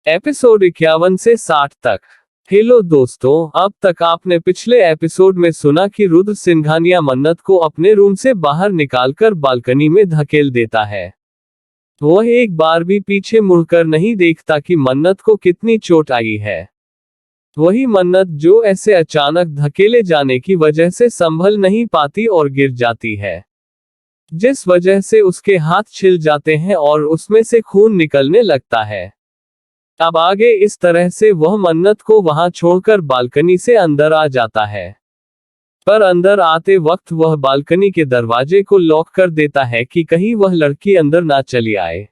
Episode 51 से 60 तक। Hello दोस्तों, अब तक आपने पिछले एपिसोड में सुना कि रुद्र सिंघानिया मन्नत को अपने रूम से बाहर निकालकर बालकनी में धकेल देता है। वह एक बार भी पीछे मुड़कर नहीं देखता कि मन्नत को कितनी चोट आई है। वही मन्नत जो ऐसे अचानक धकेले जाने की वजह से संभल नहीं पाती और गिर जाती है, जिस वजह से उसके हाथ छिल जाते हैं और उसमें से खून निकलने लगता है। अब आगे इस तरह से वह मन्नत को वहां छोड़कर बालकनी से अंदर आ जाता है, पर अंदर आते वक्त वह बालकनी के दरवाजे को लॉक कर देता है कि कहीं वह लड़की अंदर ना चली आए।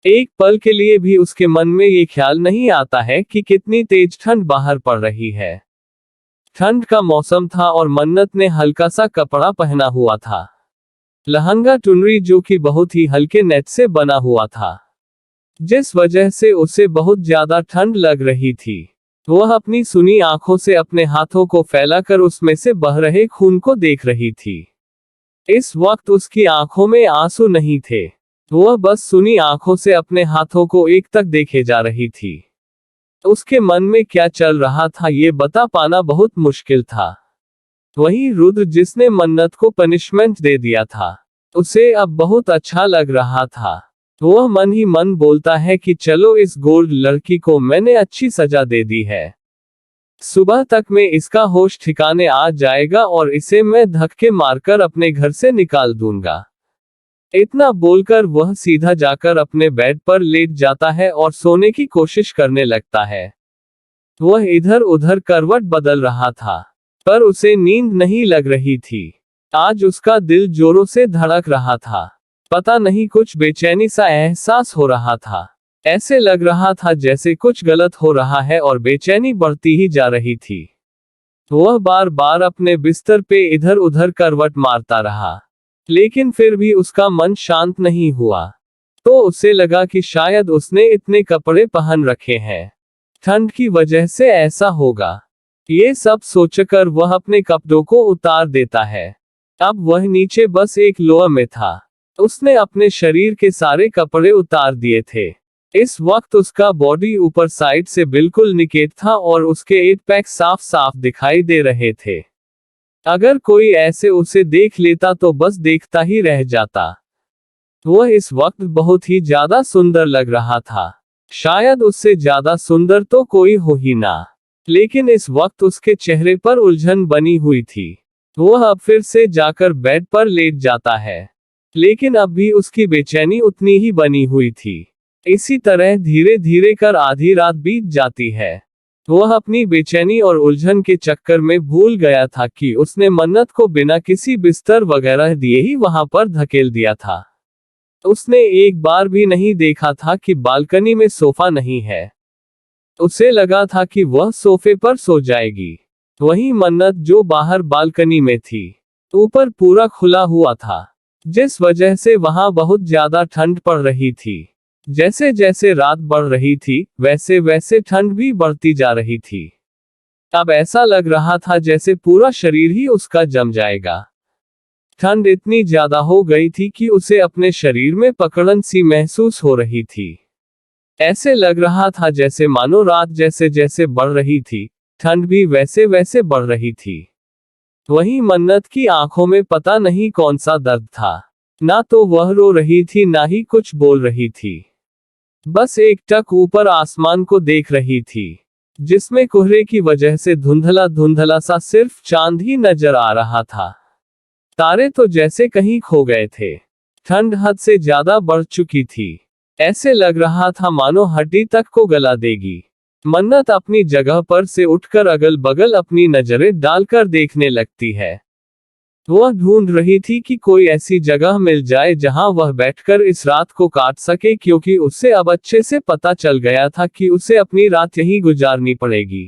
एक पल के लिए भी उसके मन में ये ख्याल नहीं आता है कि कितनी तेज ठंड बाहर पड़ रही है। ठंड का मौसम था और मन्नत ने हल्का सा कपड़ा पहना हुआ था, लहंगा टुनरी, जो कि बहुत ही हल्के नेट से बना हुआ था, जिस वजह से उसे बहुत ज्यादा ठंड लग रही थी। वह अपनी सुनी आंखों से अपने हाथों को फैलाकर उसमें से बह रहे खून को देख रही थी। इस वक्त उसकी आंखों में आंसू नहीं थे, वह बस सुनी आंखों से अपने हाथों को एक तक देखे जा रही थी। उसके मन में क्या चल रहा था ये बता पाना बहुत मुश्किल था। वही रुद्र, जिसने मन्नत को पनिशमेंट दे दिया था, उसे अब बहुत अच्छा लग रहा था। वह मन ही मन बोलता है कि चलो, इस गोल्ड लड़की को मैंने अच्छी सजा दे दी है। सुबह तक में इसका होश ठिकाने आ जाएगा और इसे मैं धक्के मारकर अपने घर से निकाल दूंगा। इतना बोलकर वह सीधा जाकर अपने बेड पर लेट जाता है और सोने की कोशिश करने लगता है। वह इधर उधर करवट बदल रहा था, पर उसे नींद नहीं लग रही थी। आज उसका दिल जोरों से धड़क रहा था। पता नहीं, कुछ बेचैनी सा एहसास हो रहा था। ऐसे लग रहा था जैसे कुछ गलत हो रहा है और बेचैनी बढ़ती ही जा रही थी। वह बार बार अपने बिस्तर पे इधर उधर करवट मारता रहा, लेकिन फिर भी उसका मन शांत नहीं हुआ। तो उसे लगा कि शायद उसने इतने कपड़े पहन रखे हैं, ठंड की वजह से ऐसा होगा। ये सब सोचकर वह अपने कपड़ों को उतार देता है। अब वह नीचे बस एक लोअर में था। उसने अपने शरीर के सारे कपड़े उतार दिए थे। इस वक्त उसका बॉडी ऊपर साइड से बिल्कुल निकेट था और उसके 8 पैक साफ साफ दिखाई दे रहे थे। अगर कोई ऐसे उसे देख लेता तो बस देखता ही रह जाता। वह इस वक्त बहुत ही ज्यादा सुंदर लग रहा था। शायद उससे ज्यादा सुंदर तो कोई हो ही ना। लेकिन इस वक्त उसके चेहरे पर उलझन बनी हुई थी। वह अब फिर से जाकर बेड पर लेट जाता है, लेकिन अब भी उसकी बेचैनी उतनी ही बनी हुई थी। इसी तरह धीरे धीरे कर आधी रात बीत जाती है। वह अपनी बेचैनी और उलझन के चक्कर में भूल गया था कि उसने मन्नत को बिना किसी बिस्तर वगैरह दिए ही वहां पर धकेल दिया था। उसने एक बार भी नहीं देखा था कि बालकनी में सोफा नहीं है। उसे लगा था कि वह सोफे पर सो जाएगी। वही मन्नत जो बाहर बालकनी में थी, ऊपर पूरा खुला हुआ था, जिस वजह से वहां बहुत ज्यादा ठंड पड़ रही थी। जैसे जैसे रात बढ़ रही थी, वैसे वैसे ठंड भी बढ़ती जा रही थी। अब ऐसा लग रहा था जैसे पूरा शरीर ही उसका जम जाएगा। ठंड इतनी ज्यादा हो गई थी कि उसे अपने शरीर में पकड़न सी महसूस हो रही थी। ऐसे लग रहा था जैसे मानो रात जैसे जैसे बढ़ रही थी, ठंड भी वैसे वैसे बढ़ रही थी। वहीं मन्नत की आंखों में पता नहीं कौन सा दर्द था। ना तो वह रो रही थी, ना ही कुछ बोल रही थी। बस एक टक ऊपर आसमान को देख रही थी, जिसमें कोहरे की वजह से धुंधला धुंधला सा सिर्फ चांद ही नजर आ रहा था। तारे तो जैसे कहीं खो गए थे। ठंड हद से ज्यादा बढ़ चुकी थी। ऐसे लग रहा था मानो हड्डी तक को गला देगी। मन्नत अपनी जगह पर से उठकर अगल बगल अपनी नजरें डालकर देखने लगती है। वह ढूंढ रही थी कि कोई ऐसी जगह मिल जाए जहां वह बैठकर इस रात को काट सके, क्योंकि उसे अब अच्छे से पता चल गया था कि उसे अपनी रात यहीं गुजारनी पड़ेगी।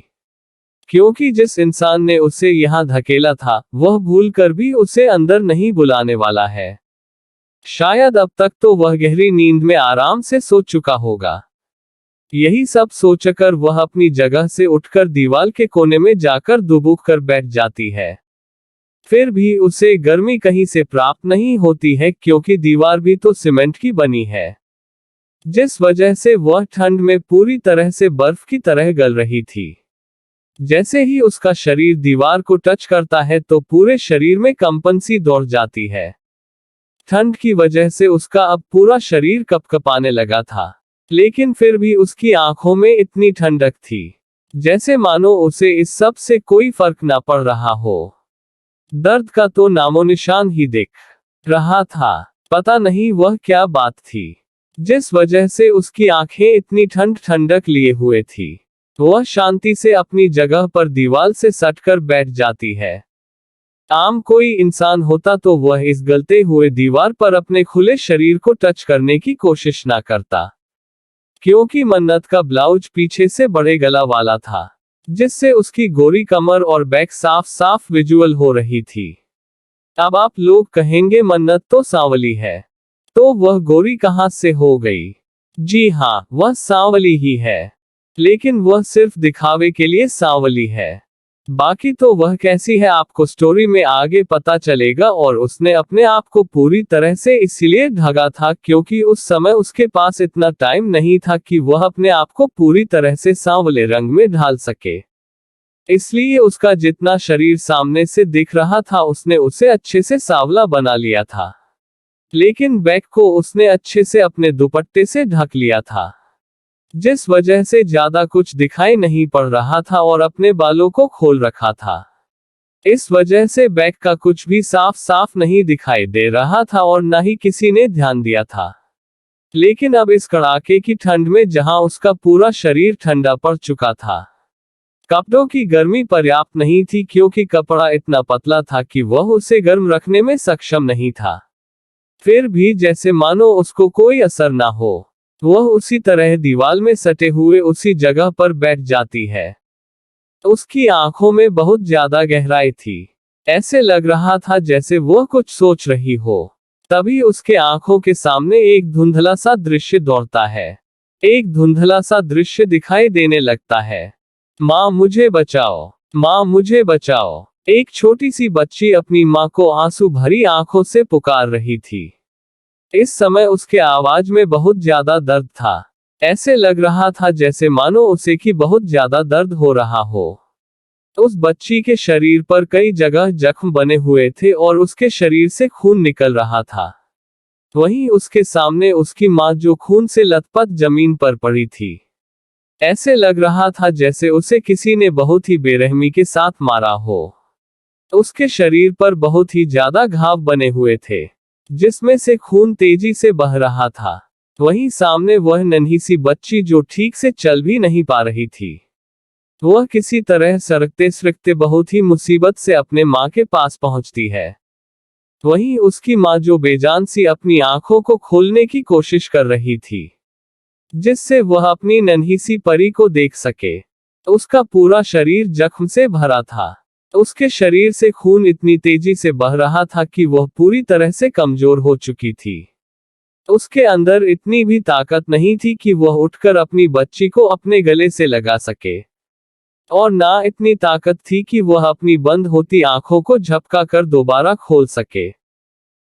क्योंकि जिस इंसान ने उसे यहां धकेला था, वह भूलकर भी उसे अंदर नहीं बुलाने वाला है। शायद अब तक तो वह गहरी नींद में आराम से सो चुका होगा। यही सब सोचकर वह अपनी जगह से उठकर दीवार के कोने में जाकर दुबक कर बैठ जाती है। फिर भी उसे गर्मी कहीं से प्राप्त नहीं होती है, क्योंकि दीवार भी तो सीमेंट की बनी है। जिस वजह से वह ठंड में पूरी तरह से बर्फ की तरह गल रही थी। जैसे ही उसका शरीर दीवार को टच करता है तो पूरे शरीर में कंपन सी दौड़ जाती है। ठंड की वजह से उसका अब पूरा शरीर कपकपाने लगा था, लेकिन फिर भी उसकी आंखों में इतनी ठंडक थी, जैसे मानो उसे इस सब से कोई फर्क ना पड़ रहा हो। दर्द का तो नामोनिशान ही दिख रहा था। पता नहीं वह क्या बात थी, जिस वजह से उसकी आंखें इतनी ठंडक लिए हुए थी। वह शांति से अपनी जगह पर दीवार से सटकर बैठ जाती है। आम कोई इंसान होता तो वह इस गलते हुए दीवार पर अपने खुले शरीर को टच करने की कोशिश ना करता, क्योंकि मन्नत का ब्लाउज पीछे से बड़े गला वाला था, जिससे उसकी गोरी कमर और बैक साफ साफ विजुअल हो रही थी। अब आप लोग कहेंगे मन्नत तो सांवली है, तो वह गोरी कहां से हो गई? जी हाँ, वह सांवली ही है, लेकिन वह सिर्फ दिखावे के लिए सांवली है। बाकी तो वह कैसी है आपको स्टोरी में आगे पता चलेगा। और उसने अपने आप को पूरी तरह से इसलिए ढका था क्योंकि उस समय उसके पास इतना टाइम नहीं था कि वह अपने आप को पूरी तरह से सांवले रंग में ढाल सके। इसलिए उसका जितना शरीर सामने से दिख रहा था उसने उसे अच्छे से सांवला बना लिया था, लेकिन बैक को उसने अच्छे से अपने दुपट्टे से ढक लिया था, जिस वजह से ज्यादा कुछ दिखाई नहीं पड़ रहा था और अपने बालों को खोल रखा था। इस वजह से बैक का कुछ भी साफ साफ नहीं दिखाई दे रहा था और न ही किसी ने ध्यान दिया था। लेकिन अब इस कड़ाके की ठंड में जहां उसका पूरा शरीर ठंडा पड़ चुका था, कपड़ों की गर्मी पर्याप्त नहीं थी क्योंकि कपड़ा इतना पतला था कि वह उसे गर्म रखने में सक्षम नहीं था। फिर भी जैसे मानो उसको कोई असर ना हो, वह उसी तरह दीवार में सटे हुए उसी जगह पर बैठ जाती है। उसकी आंखों में बहुत ज्यादा गहराई थी, ऐसे लग रहा था जैसे वह कुछ सोच रही हो। तभी उसके आंखों के सामने एक धुंधला सा दृश्य दौड़ता है। एक धुंधला सा दृश्य दिखाई देने लगता है। माँ मुझे बचाओ, माँ मुझे बचाओ। एक छोटी सी बच्ची अपनी माँ को आंसू भरी आंखों से पुकार रही थी। इस समय उसके आवाज में बहुत ज्यादा दर्द था। ऐसे लग रहा था जैसे मानो उसे की बहुत ज्यादा दर्द हो रहा हो। उस बच्ची के शरीर पर कई जगह जख्म बने हुए थे और उसके शरीर से खून निकल रहा था। वहीं उसके सामने उसकी माँ जो खून से लथपथ जमीन पर पड़ी थी। ऐसे लग रहा था जैसे उसे किसी ने बहुत ही बेरहमी के साथ मारा हो। उसके शरीर पर बहुत ही ज्यादा घाव बने हुए थे, जिसमें से खून तेजी से बह रहा था। वहीं सामने वह नन्ही सी बच्ची जो ठीक से चल भी नहीं पा रही थी। वह किसी तरह सरकते सरकते बहुत ही मुसीबत से अपने माँ के पास पहुंचती है। वहीं उसकी माँ जो बेजान सी अपनी आंखों को खोलने की कोशिश कर रही थी, जिससे वह अपनी नन्ही सी परी को देख सके। उसका पूरा शरीर जख्म से भरा था। उसके शरीर से खून इतनी तेजी से बह रहा था कि वह पूरी तरह से कमजोर हो चुकी थी। उसके अंदर इतनी भी ताकत नहीं थी कि वह उठकर अपनी बच्ची को अपने गले से लगा सके, और ना इतनी ताकत थी कि वह अपनी बंद होती आंखों को झपका कर दोबारा खोल सके।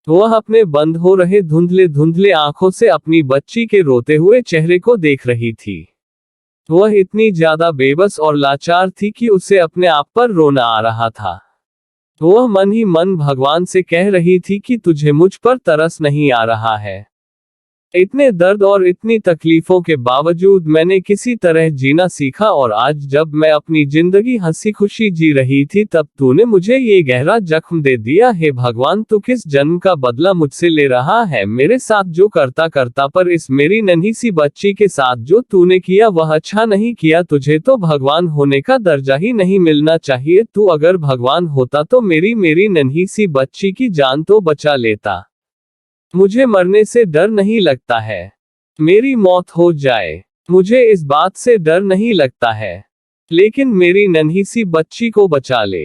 वह अपने बंद हो रहे धुंधले धुंधले आंखों से अपनी बच्ची के रोते हुए चेहरे को देख रही थी। वह इतनी ज्यादा बेबस और लाचार थी कि उसे अपने आप पर रोना आ रहा था। वह मन ही मन भगवान से कह रही थी कि तुझे मुझ पर तरस नहीं आ रहा है। इतने दर्द और इतनी तकलीफों के बावजूद मैंने किसी तरह जीना सीखा और आज जब मैं अपनी जिंदगी हंसी खुशी जी रही थी तब तूने मुझे ये गहरा जख्म दे दिया। हे भगवान, तू किस जन्म का बदला मुझसे ले रहा है? मेरे साथ जो करता करता पर इस मेरी नन्ही सी बच्ची के साथ जो तूने किया वह अच्छा नहीं किया। तुझे तो भगवान होने का दर्जा ही नहीं मिलना चाहिए। तू अगर भगवान होता तो मेरी नन्ही सी बच्ची की जान तो बचा लेता। मुझे मरने से डर नहीं लगता है, मेरी मौत हो जाए, मुझे इस बात से डर नहीं लगता है, लेकिन मेरी नन्ही सी बच्ची को बचा ले।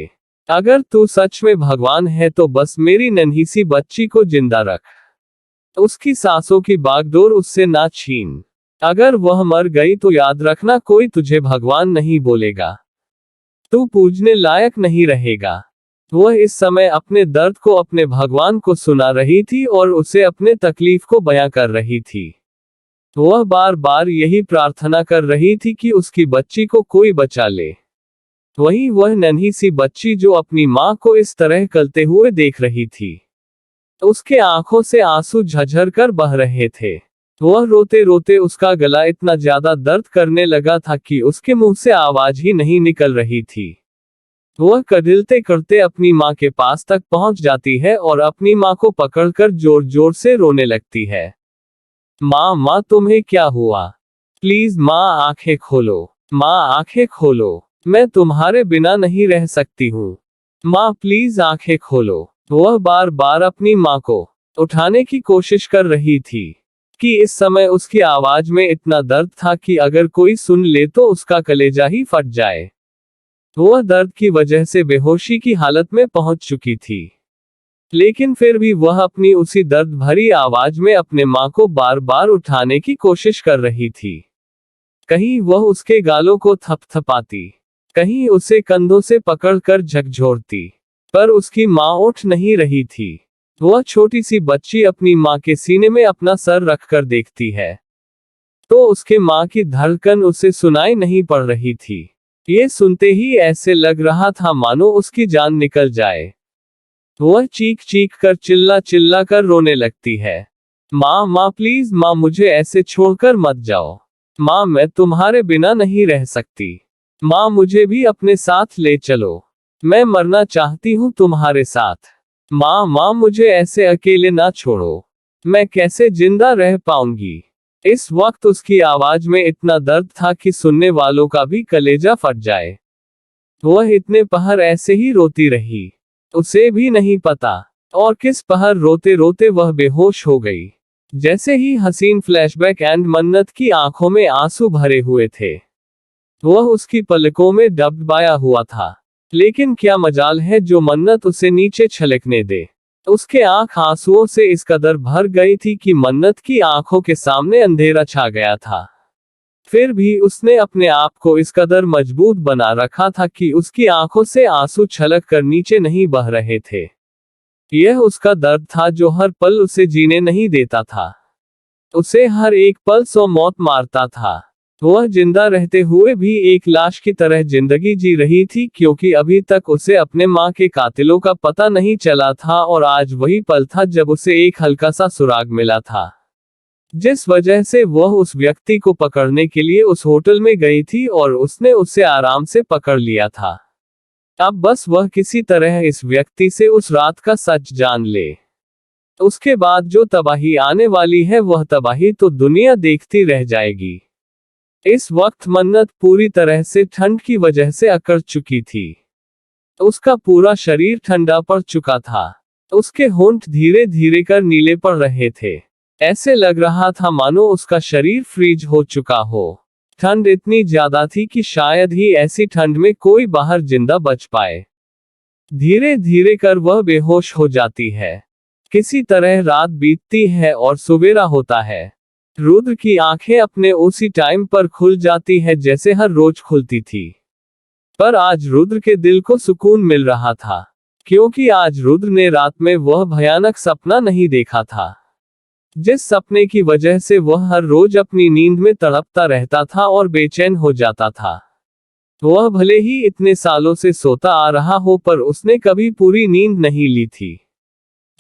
अगर तू सच में भगवान है तो बस मेरी नन्ही सी बच्ची को जिंदा रख। उसकी सांसों की बागडोर उससे ना छीन। अगर वह मर गई तो याद रखना कोई तुझे भगवान नहीं बोलेगा। तू पूजने लायक नहीं रहेगा। वह इस समय अपने दर्द को अपने भगवान को सुना रही थी और उसे अपने तकलीफ को बयां कर रही थी। वह बार बार यही प्रार्थना कर रही थी कि उसकी बच्ची को कोई बचा ले। वहीं वह नन्ही सी बच्ची जो अपनी माँ को इस तरह करते हुए देख रही थी, उसके आंखों से आंसू झरझर कर बह रहे थे। वह रोते रोते उसका गला इतना ज्यादा दर्द करने लगा था कि उसके मुंह से आवाज ही नहीं निकल रही थी। वह कदिलते करते अपनी माँ के पास तक पहुंच जाती है और अपनी माँ को पकड़कर जोर जोर से रोने लगती है। माँ माँ तुम्हें क्या हुआ? प्लीज माँ आंखें खोलो, माँ आंखें खोलो, मैं तुम्हारे बिना नहीं रह सकती हूँ। माँ प्लीज आंखें खोलो। वह बार बार अपनी माँ को उठाने की कोशिश कर रही थी कि इस समय उसकी आवाज में इतना दर्द था कि अगर कोई सुन ले तो उसका कलेजा ही फट जाए। वह दर्द की वजह से बेहोशी की हालत में पहुंच चुकी थी, लेकिन फिर भी वह अपनी उसी दर्द भरी आवाज में अपने माँ को बार बार उठाने की कोशिश कर रही थी। कहीं वह उसके गालों को थपथपाती, कहीं उसे कंधों से पकड़कर झकझोरती, पर उसकी माँ उठ नहीं रही थी। वह छोटी सी बच्ची अपनी माँ के सीने में अपना सर रखकर देखती है, तो उसके माँ की धड़कन उसे सुनाई नहीं पड़ रही थी। ये सुनते ही ऐसे लग रहा था मानो उसकी जान निकल जाए। वह चीख चीख कर चिल्ला चिल्ला कर रोने लगती है। माँ माँ प्लीज माँ मुझे ऐसे छोड़कर मत जाओ। माँ मैं तुम्हारे बिना नहीं रह सकती। माँ मुझे भी अपने साथ ले चलो, मैं मरना चाहती हूँ तुम्हारे साथ। माँ माँ मुझे ऐसे अकेले ना छोड़ो, मैं कैसे जिंदा रह पाऊंगी। इस वक्त उसकी आवाज में इतना दर्द था कि सुनने वालों का भी कलेजा फट जाए। वह इतने पहर ऐसे ही रोती रही, उसे भी नहीं पता और किस पहर रोते रोते वह बेहोश हो गई। जैसे ही हसीन फ्लैशबैक एंड मन्नत की आंखों में आंसू भरे हुए थे। वह उसकी पलकों में डबडबाया हुआ था, लेकिन क्या मजाल है जो मन्नत उसे नीचे छलकने दे। उसके आंख आंसुओं से इस कदर भर गई थी कि मन्नत की आंखों के सामने अंधेरा छा गया था। फिर भी उसने अपने आप को इस कदर मजबूत बना रखा था कि उसकी आंखों से आंसू छलक कर नीचे नहीं बह रहे थे। यह उसका दर्द था जो हर पल उसे जीने नहीं देता था। उसे हर एक पल सौ मौत मारता था। वह जिंदा रहते हुए भी एक लाश की तरह जिंदगी जी रही थी, क्योंकि अभी तक उसे अपने माँ के कातिलों का पता नहीं चला था और आज वही पल था जब उसे एक हल्का सा सुराग मिला था, जिस वजह से वह उस व्यक्ति को पकड़ने के लिए उस होटल में गई थी और उसने उसे आराम से पकड़ लिया था। अब बस वह किसी तरह इस व्यक्ति से उस रात का सच जान ले। उसके बाद जो तबाही आने वाली है वह तबाही तो दुनिया देखती रह जाएगी। इस वक्त मन्नत पूरी तरह से ठंड की वजह से अकड़ चुकी थी। उसका पूरा शरीर ठंडा पड़ चुका था। उसके होंठ धीरे धीरे कर नीले पड़ रहे थे। ऐसे लग रहा था मानो उसका शरीर फ्रीज हो चुका हो। ठंड इतनी ज्यादा थी कि शायद ही ऐसी ठंड में कोई बाहर जिंदा बच पाए। धीरे धीरे कर वह बेहोश हो जाती है। किसी तरह रात बीतती है और सवेरा होता है। रुद्र की आंखें अपने उसी टाइम पर खुल जाती है जैसे हर रोज खुलती थी। पर आज रुद्र के दिल को सुकून मिल रहा था, क्योंकि आज रुद्र ने रात में वह भयानक सपना नहीं देखा था, जिस सपने की वजह से वह हर रोज अपनी नींद में तड़पता रहता था और बेचैन हो जाता था। वह भले ही इतने सालों से सोता आ रहा हो, पर उसने कभी पूरी नींद नहीं ली थी,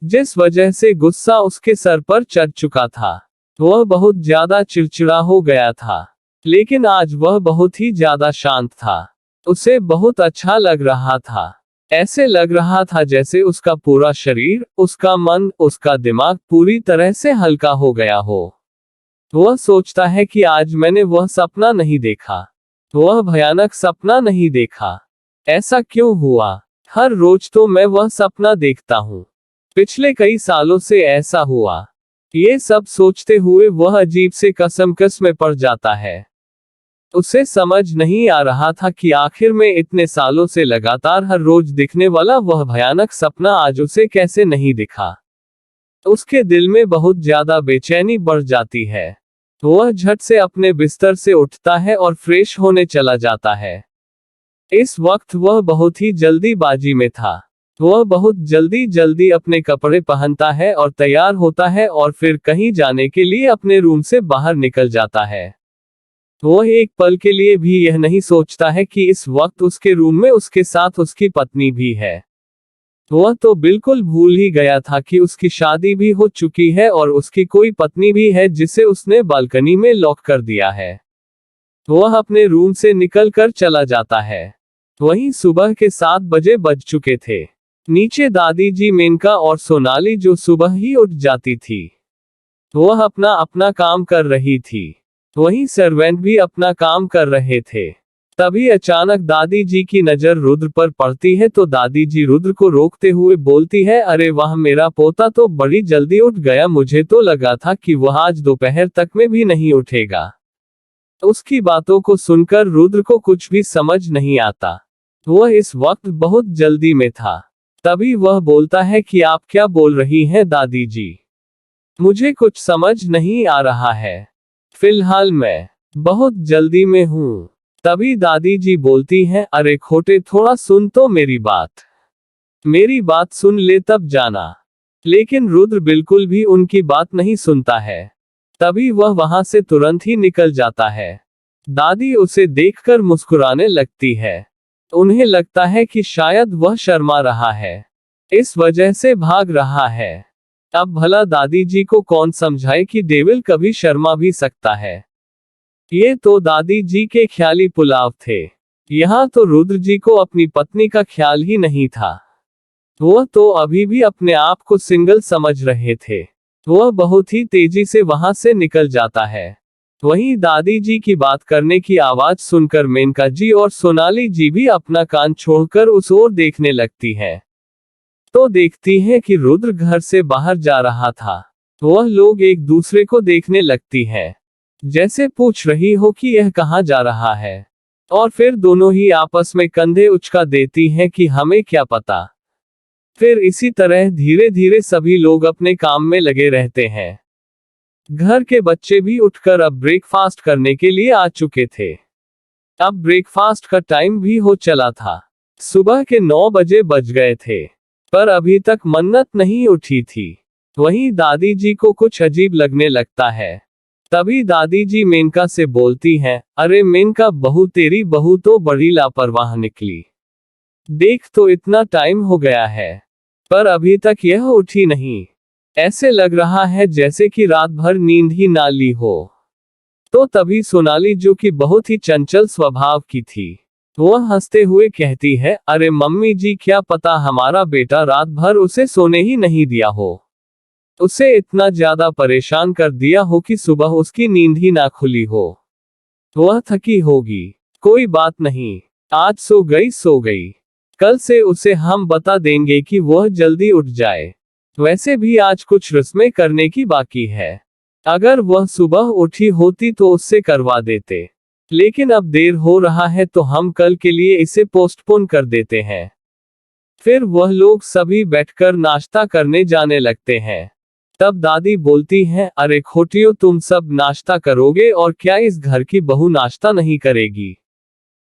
जिस वजह से गुस्सा उसके सर पर चढ़ चुका था। वह बहुत ज्यादा चिड़चिड़ा हो गया था, लेकिन आज वह बहुत ही ज्यादा शांत था। उसे बहुत अच्छा लग रहा था। ऐसे लग रहा था जैसे उसका पूरा शरीर, उसका मन, उसका दिमाग पूरी तरह से हल्का हो गया हो। वह सोचता है कि आज मैंने वह सपना नहीं देखा, वह भयानक सपना नहीं देखा। ऐसा क्यों हुआ? हर रोज तो मैं वह सपना देखता हूँ। पिछले कई सालों से ऐसा हुआ। ये सब सोचते हुए वह अजीब से कसमकस में पड़ जाता है। उसे समझ नहीं आ रहा था कि आखिर में इतने सालों से लगातार हर रोज दिखने वाला वह भयानक सपना आज उसे कैसे नहीं दिखा। उसके दिल में बहुत ज्यादा बेचैनी बढ़ जाती है। वह झट से अपने बिस्तर से उठता है और फ्रेश होने चला जाता है। इस वक्त वह बहुत ही जल्दीबाजी में था। वह बहुत जल्दी जल्दी अपने कपड़े पहनता है और तैयार होता है और फिर कहीं जाने के लिए अपने रूम से बाहर निकल जाता है। वह एक पल के लिए भी यह नहीं सोचता है कि इस वक्त उसके रूम में उसके साथ उसकी पत्नी भी है। वह तो बिल्कुल भूल ही गया था कि उसकी शादी भी हो चुकी है और उसकी कोई पत्नी भी है जिसे उसने बालकनी में लॉक कर दिया है। वह अपने रूम से निकल कर चला जाता है। वहीं सुबह के 7 बजे बज चुके थे। नीचे दादी जी मेनका और सोनाली जो सुबह ही उठ जाती थी, वह अपना अपना काम कर रही थी। वहीं सर्वेंट भी अपना काम कर रहे थे। तभी अचानक दादी जी की नजर रुद्र पर पड़ती है तो दादी जी रुद्र को रोकते हुए बोलती है, अरे वाह, मेरा पोता तो बड़ी जल्दी उठ गया, मुझे तो लगा था कि वह आज दोपहर तक में भी नहीं उठेगा। उसकी बातों को सुनकर रुद्र को कुछ भी समझ नहीं आता। वह इस वक्त बहुत जल्दी में था। तभी वह बोलता है कि आप क्या बोल रही हैं दादी जी? मुझे कुछ समझ नहीं आ रहा है। फिलहाल मैं बहुत जल्दी में हूँ। तभी दादी जी बोलती हैं, अरे खोटे, थोड़ा सुन तो मेरी बात सुन ले तब जाना। लेकिन रुद्र बिल्कुल भी उनकी बात नहीं सुनता है। तभी वह वहां से तुरंत ही निकल जाता है। दादी उसे देखकर मुस्कुराने लगती है। उन्हें लगता है कि शायद वह शर्मा रहा है, इस वजह से भाग रहा है। अब भला दादी जी को कौन समझाए कि डेविल कभी शर्मा भी सकता है। ये तो दादी जी के ख्याली पुलाव थे। यहाँ तो रुद्र जी को अपनी पत्नी का ख्याल ही नहीं था। वह तो अभी भी अपने आप को सिंगल समझ रहे थे। वह बहुत ही तेजी से वहां से निकल जाता है। वहीं दादी जी की बात करने की आवाज सुनकर मेनका जी और सोनाली जी भी अपना कान छोड़कर उस ओर देखने लगती हैं। तो देखती है कि रुद्र घर से बाहर जा रहा था। वह लोग एक दूसरे को देखने लगती हैं, जैसे पूछ रही हो कि यह कहाँ जा रहा है। और फिर दोनों ही आपस में कंधे उचका देती हैं कि हमें क्या पता। फिर इसी तरह धीरे धीरे सभी लोग अपने काम में लगे रहते हैं। घर के बच्चे भी उठकर अब ब्रेकफास्ट करने के लिए आ चुके थे। अब ब्रेकफास्ट का टाइम भी हो चला था। सुबह के 9 बजे बज गए थे, पर अभी तक मन्नत नहीं उठी थी। वहीं दादी जी को कुछ अजीब लगने लगता है। तभी दादी जी मेनका से बोलती हैं, अरे मेनका बहू, तेरी बहू तो बड़ी लापरवाह निकली। देख तो इतना टाइम हो गया है, पर अभी तक यह उठी नहीं। ऐसे लग रहा है जैसे कि रात भर नींद ही ना ली हो। तो तभी सोनाली, जो कि बहुत ही चंचल स्वभाव की थी, वह हंसते हुए कहती है, अरे मम्मी जी, क्या पता हमारा बेटा रात भर उसे सोने ही नहीं दिया हो। उसे इतना ज्यादा परेशान कर दिया हो कि सुबह उसकी नींद ही ना खुली हो। वह थकी होगी। कोई बात नहीं, आज सो गई सो गई। कल से उसे हम बता देंगे कि वह जल्दी उठ जाए। वैसे भी आज कुछ रस्में करने की बाकी है। अगर वह सुबह उठी होती तो उससे करवा देते। लेकिन अब देर हो रहा है तो हम कल के लिए इसे पोस्टपोन कर देते हैं। फिर वह लोग सभी बैठकर नाश्ता करने जाने लगते हैं। तब दादी बोलती हैं, अरे खोटियों, तुम सब नाश्ता करोगे और क्या इस घर की बहू नाश्ता नहीं करेगी?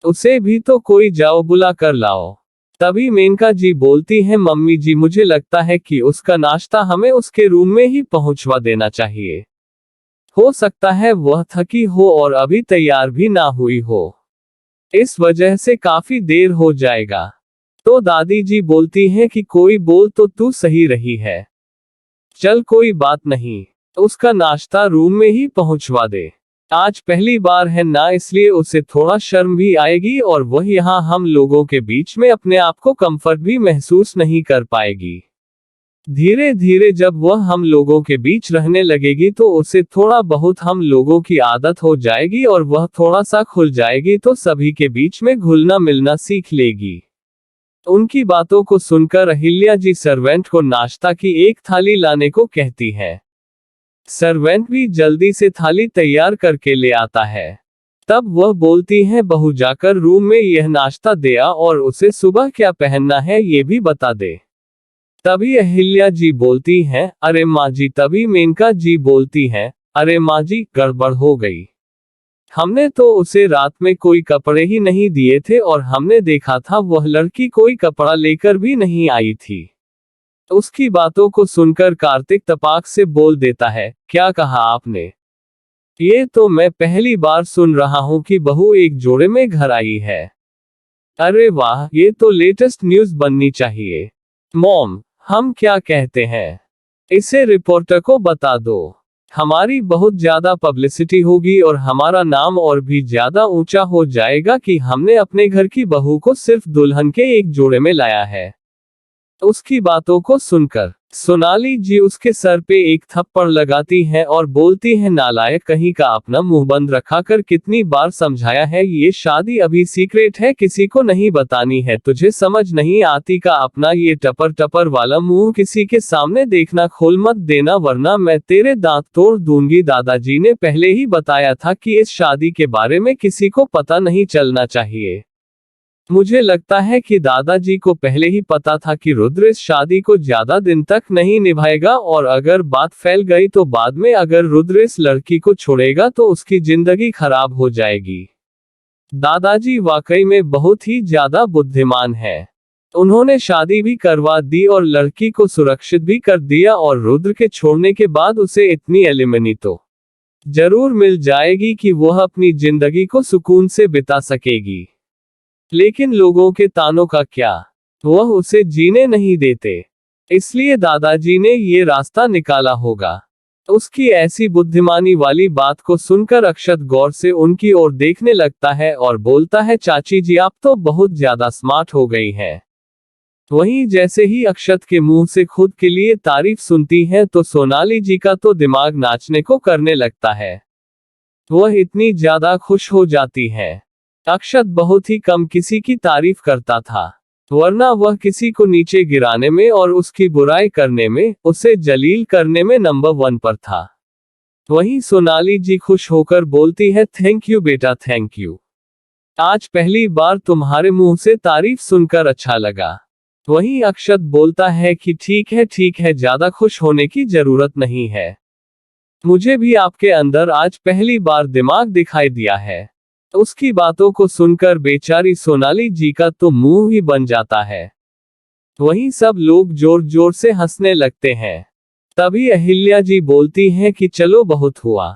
उसे भी तो कोई जाओ बुला कर लाओ। तभी मेनका जी बोलती हैं, मम्मी जी, मुझे लगता है कि उसका नाश्ता हमें उसके रूम में ही पहुंचवा देना चाहिए। हो सकता है वह थकी हो और अभी तैयार भी ना हुई हो, इस वजह से काफी देर हो जाएगा। तो दादी जी बोलती हैं कि कोई बोल तो तू सही रही है। चल कोई बात नहीं, उसका नाश्ता रूम में ही पहुंचवा दे। आज पहली बार है ना, इसलिए उसे थोड़ा शर्म भी आएगी और वह यहाँ हम लोगों के बीच में अपने आप को कंफर्ट भी महसूस नहीं कर पाएगी। धीरे धीरे जब वह हम लोगों के बीच रहने लगेगी तो उसे थोड़ा बहुत हम लोगों की आदत हो जाएगी और वह थोड़ा सा खुल जाएगी तो सभी के बीच में घुलना मिलना सीख लेगी। उनकी बातों को सुनकर अहिल्या जी सर्वेंट को नाश्ता की एक थाली लाने को कहती है। सर्वेंट भी जल्दी से थाली तैयार करके ले आता है। तब वह बोलती है, बहू जाकर रूम में यह नाश्ता दे आ और उसे सुबह क्या पहनना है ये भी बता दे। तभी अहिल्या जी बोलती हैं, अरे माँ जी। तभी मेनका जी बोलती हैं, अरे माँ जी, गड़बड़ हो गई। हमने तो उसे रात में कोई कपड़े ही नहीं दिए थे और हमने देखा था वह लड़की कोई कपड़ा लेकर भी नहीं आई थी। उसकी बातों को सुनकर कार्तिक तपाक से बोल देता है, क्या कहा आपने? ये तो मैं पहली बार सुन रहा हूँ कि बहू एक जोड़े में घर आई है। अरे वाह, ये तो लेटेस्ट न्यूज़ बननी चाहिए। मॉम, हम क्या कहते हैं, इसे रिपोर्टर को बता दो। हमारी बहुत ज्यादा पब्लिसिटी होगी और हमारा नाम और भी ज्यादा ऊंचा हो जाएगा कि हमने अपने घर की बहू को सिर्फ दुल्हन के एक जोड़े में लाया है। उसकी बातों को सुनकर सोनाली जी उसके सर पे एक थप्पड़ लगाती है और बोलती है, नालायक कहीं का, अपना मुंह बंद रखा कर। कितनी बार समझाया है, ये शादी अभी सीक्रेट है, किसी को नहीं बतानी है। तुझे समझ नहीं आती का? अपना ये टपर टपर वाला मुंह किसी के सामने देखना खोल मत देना, वरना मैं तेरे दांत तोड़ दूंगी। दादाजी ने पहले ही बताया था कि इस शादी के बारे में किसी को पता नहीं चलना चाहिए। मुझे लगता है कि दादाजी को पहले ही पता था कि रुद्र इस शादी को ज्यादा दिन तक नहीं निभाएगा और अगर बात फैल गई तो बाद में अगर रुद्र इस लड़की को छोड़ेगा तो उसकी जिंदगी खराब हो जाएगी। दादाजी वाकई में बहुत ही ज्यादा बुद्धिमान है। उन्होंने शादी भी करवा दी और लड़की को सुरक्षित भी कर दिया और रुद्र के छोड़ने के बाद उसे इतनी एलिमनी तो जरूर मिल जाएगी कि वह अपनी जिंदगी को सुकून से बिता सकेगी। लेकिन लोगों के तानों का क्या, वह उसे जीने नहीं देते, इसलिए दादाजी ने ये रास्ता निकाला होगा। उसकी ऐसी बुद्धिमानी वाली बात को सुनकर अक्षत गौर से उनकी ओर देखने लगता है और बोलता है, चाची जी आप तो बहुत ज्यादा स्मार्ट हो गई हैं। वहीं जैसे ही अक्षत के मुंह से खुद के लिए तारीफ सुनती है तो सोनाली जी का तो दिमाग नाचने को करने लगता है। वह इतनी ज्यादा खुश हो जाती है। अक्षत बहुत ही कम किसी की तारीफ करता था, वरना वह किसी को नीचे गिराने में और उसकी बुराई करने में, उसे जलील करने में नंबर 1 पर था। वहीं सोनाली जी खुश होकर बोलती है, थैंक यू बेटा, थैंक यू। आज पहली बार तुम्हारे मुंह से तारीफ सुनकर अच्छा लगा। वहीं अक्षत बोलता है कि ठीक है, ज्यादा खुश होने की जरूरत नहीं है। मुझे भी आपके अंदर आज पहली बार दिमाग दिखाई दिया है। उसकी बातों को सुनकर बेचारी सोनाली जी का तो मुंह ही बन जाता है। वहीं सब लोग जोर जोर से हंसने लगते हैं। तभी अहिल्या जी बोलती हैं कि चलो बहुत हुआ,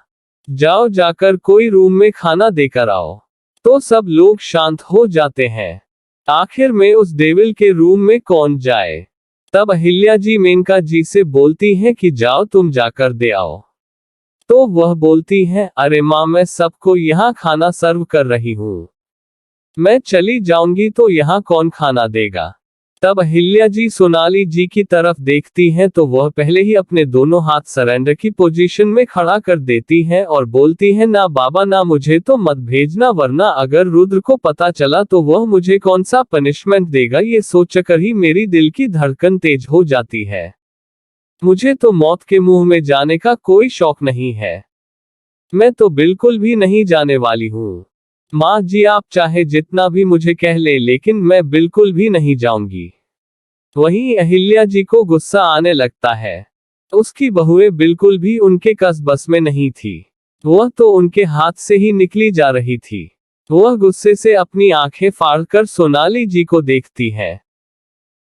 जाओ जाकर कोई रूम में खाना देकर आओ। तो सब लोग शांत हो जाते हैं। आखिर में उस डेविल के रूम में कौन जाए। तब अहिल्या जी मेनका जी से बोलती हैं कि जाओ तुम जाकर दे आओ। तो वह बोलती है, अरे माँ, मैं सबको यहाँ खाना सर्व कर रही हूँ, मैं चली जाऊंगी तो यहाँ कौन खाना देगा। तब अहिल्या जी सोनाली जी की तरफ देखती हैं तो वह पहले ही अपने दोनों हाथ सरेंडर की पोजीशन में खड़ा कर देती हैं और बोलती हैं, ना बाबा ना, मुझे तो मत भेजना, वरना अगर रुद्र को पता चला तो वह मुझे कौन सा पनिशमेंट देगा, ये सोचकर ही मेरी दिल की धड़कन तेज हो जाती है। मुझे तो मौत के मुंह में जाने का कोई शौक नहीं है। मैं तो बिल्कुल भी नहीं जाने वाली हूँ। माँ जी आप चाहे जितना भी मुझे कह ले, लेकिन मैं बिल्कुल भी नहीं जाऊंगी। वहीं अहिल्या जी को गुस्सा आने लगता है। उसकी बहुएं बिल्कुल भी उनके कस बस में नहीं थी। वह तो उनके हाथ से ही निकली जा रही थी। वह गुस्से से अपनी आंखें फाड़कर सोनाली जी को देखती है,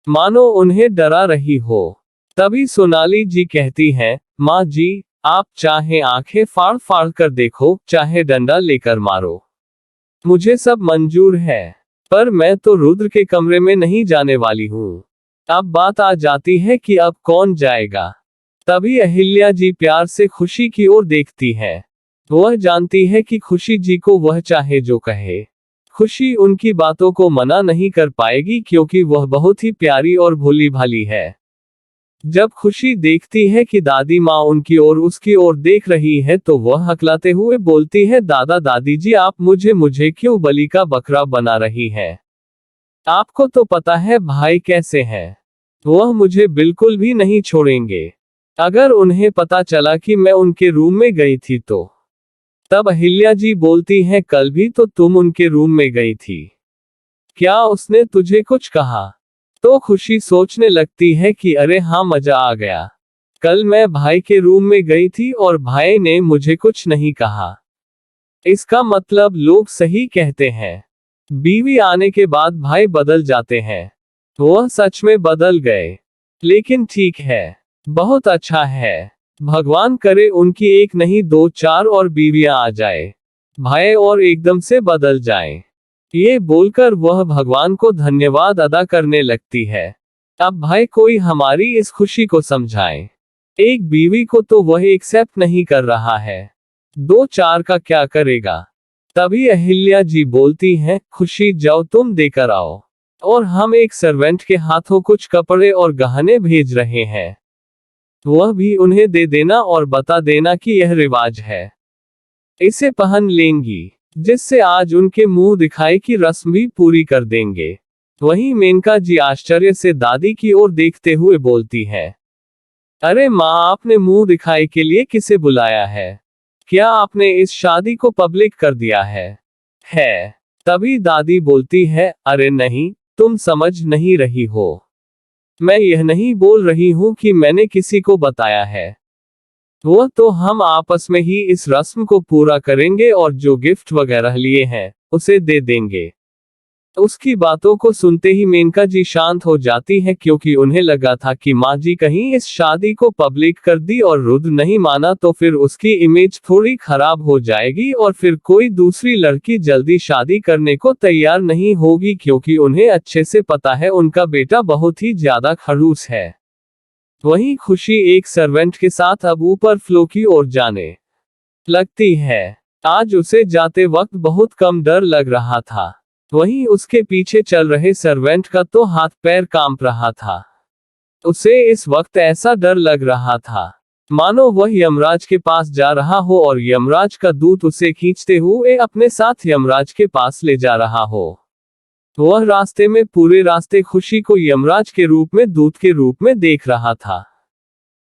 मानो उन्हें डरा रही हो। तभी सोनाली जी कहती है, माँ जी, आप चाहे आंखें फाड़ फाड़ कर देखो, चाहे डंडा लेकर मारो, मुझे सब मंजूर है, पर मैं तो रुद्र के कमरे में नहीं जाने वाली हूँ। अब बात आ जाती है कि अब कौन जाएगा। तभी अहिल्या जी प्यार से खुशी की ओर देखती है। वह जानती है कि खुशी जी को वह चाहे जो कहे, खुशी उनकी बातों को मना नहीं कर पाएगी, क्योंकि वह बहुत ही प्यारी और भोली भाली है। जब खुशी देखती है कि दादी माँ उनकी ओर उसकी ओर देख रही है तो वह हकलाते हुए बोलती है, दादा दादी जी आप मुझे क्यों बलि का बकरा बना रही हैं? आपको तो पता है भाई कैसे हैं, वह मुझे बिल्कुल भी नहीं छोड़ेंगे। अगर उन्हें पता चला कि मैं उनके रूम में गई थी तो। तब अहिल्या जी बोलती हैं, कल भी तो तुम उनके रूम में गई थी, क्या उसने तुझे कुछ कहा? तो खुशी सोचने लगती है कि अरे हाँ, मजा आ गया, कल मैं भाई के रूम में गई थी और भाई ने मुझे कुछ नहीं कहा। इसका मतलब लोग सही कहते हैं, बीवी आने के बाद भाई बदल जाते हैं। वह सच में बदल गए। लेकिन ठीक है, बहुत अच्छा है। भगवान करे उनकी एक नहीं दो चार और बीवियां आ जाए, भाई और एकदम से बदल जाएं। ये बोलकर वह भगवान को धन्यवाद अदा करने लगती है। अब भाई कोई हमारी इस खुशी को समझाए। एक बीवी को तो वह एक्सेप्ट नहीं कर रहा है, दो चार का क्या करेगा। तभी अहिल्या जी बोलती हैं, खुशी जाओ तुम देकर आओ, और हम एक सर्वेंट के हाथों कुछ कपड़े और गहने भेज रहे हैं। वह भी उन्हें दे देना और बता देना कि यह रिवाज है, इसे पहन लेंगी, जिससे आज उनके मुंह दिखाई की रस्म भी पूरी कर देंगे। वहीं मेनका जी आश्चर्य से दादी की ओर देखते हुए बोलती हैं, अरे माँ, आपने मुंह दिखाई के लिए किसे बुलाया है? क्या आपने इस शादी को पब्लिक कर दिया है? तभी दादी बोलती है, अरे नहीं, तुम समझ नहीं रही हो। मैं यह नहीं बोल रही हूं कि मैंने किसी को बताया है। वह तो हम आपस में ही इस रस्म को पूरा करेंगे और जो गिफ्ट वगैरह लिए हैं उसे दे देंगे। उसकी बातों को सुनते ही मेनका जी शांत हो जाती हैं, क्योंकि उन्हें लगा था कि माँ जी कहीं इस शादी को पब्लिक कर दी और रुद्र नहीं माना तो फिर उसकी इमेज थोड़ी खराब हो जाएगी और फिर कोई दूसरी लड़की जल्दी शादी करने को तैयार नहीं होगी, क्योंकि उन्हें अच्छे से पता है उनका बेटा बहुत ही ज्यादा खड़ूस है। वहीं खुशी एक सर्वेंट के साथ अब ऊपर फ्लो की ओर जाने लगती है। आज उसे जाते वक्त बहुत कम डर लग रहा था, वहीं उसके पीछे चल रहे सर्वेंट का तो हाथ पैर कांप रहा था। उसे इस वक्त ऐसा डर लग रहा था मानो वह यमराज के पास जा रहा हो और यमराज का दूत उसे खींचते हुए अपने साथ यमराज के पास ले जा रहा हो। वह रास्ते में पूरे रास्ते खुशी को यमराज के रूप में, दूत के रूप में देख रहा था।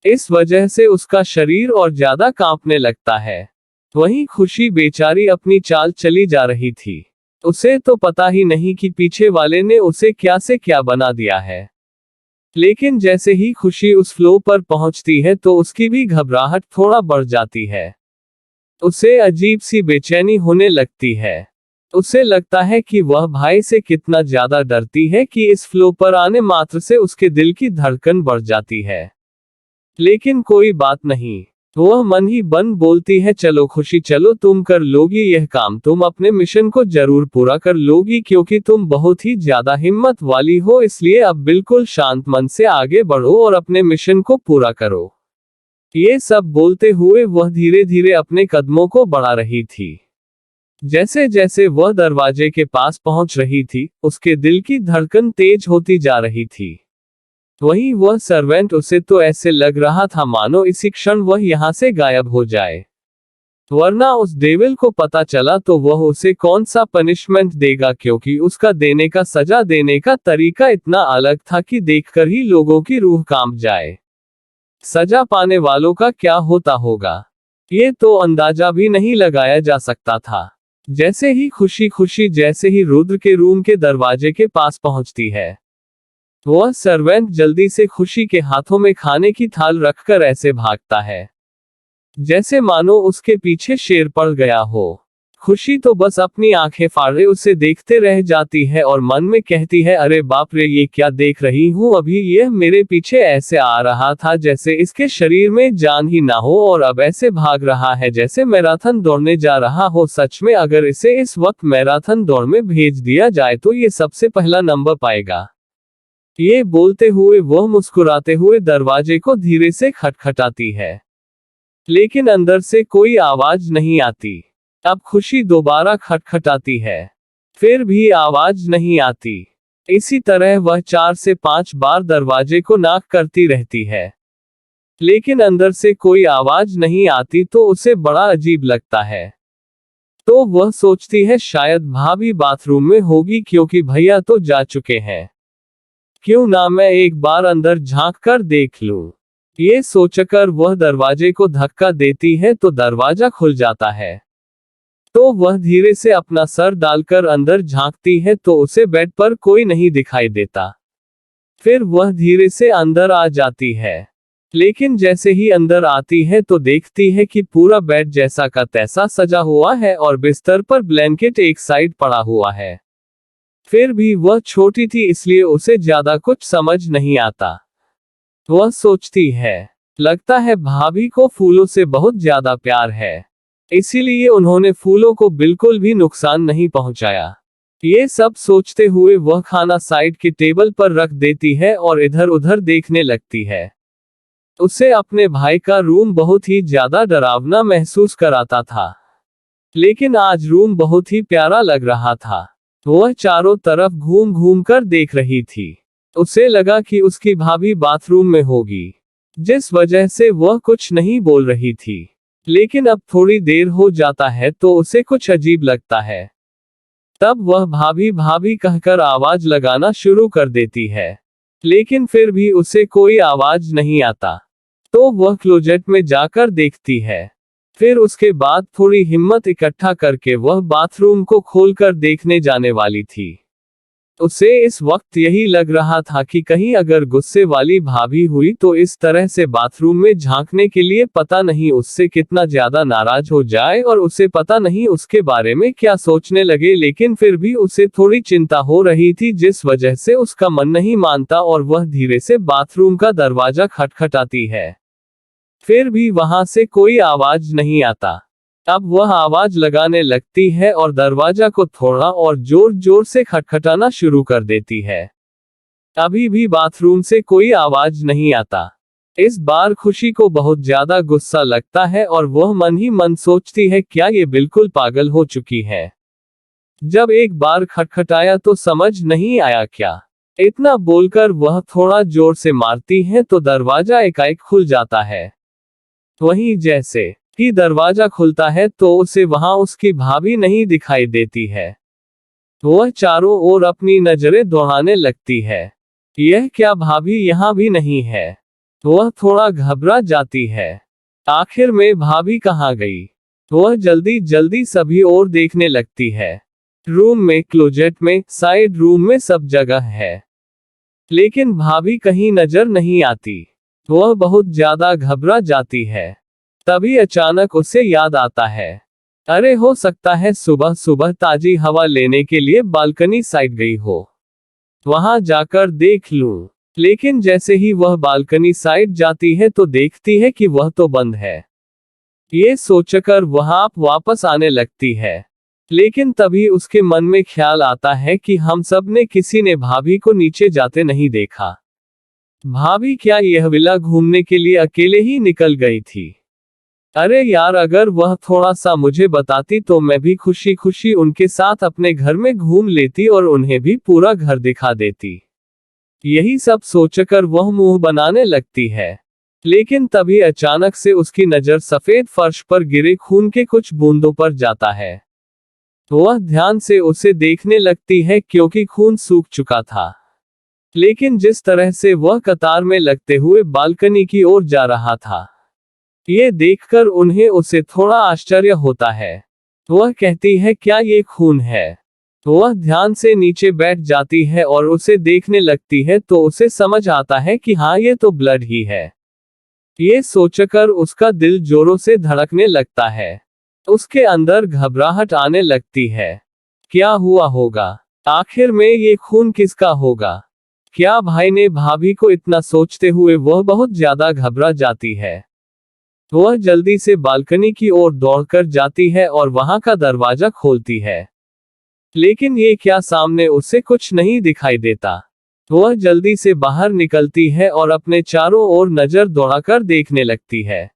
इस वजह से उसका शरीर और ज्यादा कांपने लगता है। वहीं खुशी बेचारी अपनी चाल चली जा रही थी। उसे तो पता ही नहीं कि पीछे वाले ने उसे क्या से क्या बना दिया है। लेकिन जैसे ही खुशी उस फ्लो पर पहुंचती है तो उसकी भी घबराहट थोड़ा बढ़ जाती है। उसे अजीब सी बेचैनी होने लगती है। उसे लगता है कि वह भाई से कितना ज्यादा डरती है कि इस फ्लो पर आने मात्र से उसके दिल की धड़कन बढ़ जाती है। लेकिन कोई बात नहीं, वह मन ही मन बोलती है, चलो खुशी चलो, तुम कर लोगी यह काम, तुम अपने मिशन को जरूर पूरा कर लोगी, क्योंकि तुम बहुत ही ज्यादा हिम्मत वाली हो। इसलिए अब बिल्कुल शांत मन से आगे बढ़ो और अपने मिशन को पूरा करो। ये सब बोलते हुए वह धीरे धीरे अपने कदमों को बढ़ा रही थी। जैसे जैसे वह दरवाजे के पास पहुंच रही थी, उसके दिल की धड़कन तेज होती जा रही थी। वहीं वह सर्वेंट, उसे तो ऐसे लग रहा था मानो इसी क्षण वह यहां से गायब हो जाए, वरना उस डेविल को पता चला तो वह उसे कौन सा पनिशमेंट देगा, क्योंकि उसका देने का, सजा देने का तरीका इतना अलग था कि देखकर ही लोगों की रूह कांप जाए। सजा पाने वालों का क्या होता होगा, ये तो अंदाजा भी नहीं लगाया जा सकता था। जैसे ही खुशी जैसे ही रुद्र के रूम के दरवाजे के पास पहुंचती है, वह सर्वेंट जल्दी से खुशी के हाथों में खाने की थाल रखकर ऐसे भागता है जैसे मानो उसके पीछे शेर पड़ गया हो। खुशी तो बस अपनी आंखें फाड़े उसे देखते रह जाती है और मन में कहती है, अरे बाप रे, ये क्या देख रही हूँ, अभी यह मेरे पीछे ऐसे आ रहा था जैसे इसके शरीर में जान ही ना हो, और अब ऐसे भाग रहा है जैसे मैराथन दौड़ने जा रहा हो। सच में अगर इसे इस वक्त मैराथन दौड़ में भेज दिया जाए तो ये सबसे पहला नंबर पाएगा। ये बोलते हुए वह मुस्कुराते हुए दरवाजे को धीरे से खटखटाती है, लेकिन अंदर से कोई आवाज नहीं आती। अब खुशी दोबारा खटखटाती है, फिर भी आवाज नहीं आती। इसी तरह वह 4 से 5 बार दरवाजे को नॉक करती रहती है, लेकिन अंदर से कोई आवाज नहीं आती तो उसे बड़ा अजीब लगता है। तो वह सोचती है शायद भाभी बाथरूम में होगी, क्योंकि भैया तो जा चुके हैं, क्यों ना मैं एक बार अंदर झांक कर देख लूं। ये सोचकर वह दरवाजे को धक्का देती है तो दरवाजा खुल जाता है। तो वह धीरे से अपना सर डालकर अंदर झांकती है तो उसे बेड पर कोई नहीं दिखाई देता। फिर वह धीरे से अंदर आ जाती है। लेकिन जैसे ही अंदर आती है तो देखती है कि पूरा बेड जैसा का तैसा सजा हुआ है और बिस्तर पर ब्लैंकेट एक साइड पड़ा हुआ है। फिर भी वह छोटी थी इसलिए उसे ज्यादा कुछ समझ नहीं आता। वह सोचती है, लगता है भाभी को फूलों से बहुत ज्यादा प्यार है, इसीलिए उन्होंने फूलों को बिल्कुल भी नुकसान नहीं पहुंचाया। ये सब सोचते हुए वह खाना साइड की टेबल पर रख देती है और इधर उधर देखने लगती है। उसे अपने भाई का रूम बहुत ही ज्यादा डरावना महसूस कराता था, लेकिन आज रूम बहुत ही प्यारा लग रहा था। वह चारों तरफ घूम घूम कर देख रही थी। उसे लगा कि उसकी भाभी बाथरूम में होगी, जिस वजह से वह कुछ नहीं बोल रही थी। लेकिन अब थोड़ी देर हो जाता है तो उसे कुछ अजीब लगता है। तब वह भाभी भाभी कहकर आवाज लगाना शुरू कर देती है, लेकिन फिर भी उसे कोई आवाज नहीं आता। तो वह क्लोजेट में जाकर देखती है। फिर उसके बाद थोड़ी हिम्मत इकट्ठा करके वह बाथरूम को खोलकर देखने जाने वाली थी। उसे इस वक्त यही लग रहा था कि कहीं अगर गुस्से वाली भाभी हुई तो इस तरह से बाथरूम में झांकने के लिए पता नहीं उससे कितना ज्यादा नाराज हो जाए और उसे पता नहीं उसके बारे में क्या सोचने लगे। लेकिन फिर भी उसे थोड़ी चिंता हो रही थी, जिस वजह से उसका मन नहीं मानता और वह धीरे से बाथरूम का दरवाजा खटखटाती है। फिर भी वहां से कोई आवाज नहीं आता। अब वह आवाज लगाने लगती है और दरवाजा को थोड़ा और जोर जोर से खटखटाना शुरू कर देती है। अभी भी बाथरूम से कोई आवाज नहीं आता। इस बार खुशी को बहुत ज्यादा गुस्सा लगता है और वह मन ही मन सोचती है, क्या ये बिल्कुल पागल हो चुकी है। जब एक बार खटखटाया तो समझ नहीं आया क्या, इतना बोलकर वह थोड़ा जोर से मारती है तो दरवाजा एकाएक खुल जाता है। वहीं जैसे ही दरवाजा खुलता है तो उसे वहां उसकी भाभी नहीं दिखाई देती है। वह चारों ओर अपनी नजरें दौड़ाने लगती है, यह क्या भाभी यहाँ भी नहीं है। वह थोड़ा घबरा जाती है, आखिर में भाभी कहाँ गई। वह जल्दी जल्दी सभी ओर देखने लगती है, रूम में, क्लोजेट में, साइड रूम में, सब जगह है, लेकिन भाभी कहीं नजर नहीं आती। वह बहुत ज्यादा घबरा जाती है। तभी अचानक उसे याद आता है, अरे हो सकता है सुबह सुबह ताजी हवा लेने के लिए बालकनी साइड गई हो, वहां जाकर देख लूं। लेकिन जैसे ही वह बालकनी साइड जाती है तो देखती है कि वह तो बंद है। ये सोचकर वह आप वापस आने लगती है, लेकिन तभी उसके मन में ख्याल आता है कि हम सब ने किसी ने भाभी को नीचे जाते नहीं देखा। भाभी क्या यह विला घूमने के लिए अकेले ही निकल गई थी। अरे यार, अगर वह थोड़ा सा मुझे बताती तो मैं भी खुशी खुशी उनके साथ अपने घर में घूम लेती और उन्हें भी पूरा घर दिखा देती। यही सब सोचकर वह मुंह बनाने लगती है, लेकिन तभी अचानक से उसकी नजर सफेद फर्श पर गिरे खून के कुछ बूंदों पर जाता है। वह ध्यान से उसे देखने लगती है क्योंकि खून सूख चुका था, लेकिन जिस तरह से वह कतार में लगते हुए बालकनी की ओर जा रहा था, ये देखकर उन्हें उसे थोड़ा आश्चर्य होता है। वह कहती है, क्या ये खून है। वह ध्यान से नीचे बैठ जाती है और उसे देखने लगती है तो उसे समझ आता है कि हाँ, ये तो ब्लड ही है। ये सोचकर उसका दिल जोरों से धड़कने लगता है। उसके अंदर घबराहट आने लगती है, क्या हुआ होगा, आखिर में ये खून किसका होगा। क्या भाई ने भाभी को, इतना सोचते हुए वह बहुत ज्यादा घबरा जाती है। वह जल्दी से बालकनी की ओर दौड़कर जाती है और वहां का दरवाजा खोलती है, लेकिन ये क्या, सामने उसे कुछ नहीं दिखाई देता। वह जल्दी से बाहर निकलती है और अपने चारों ओर नजर दौड़ाकर देखने लगती है।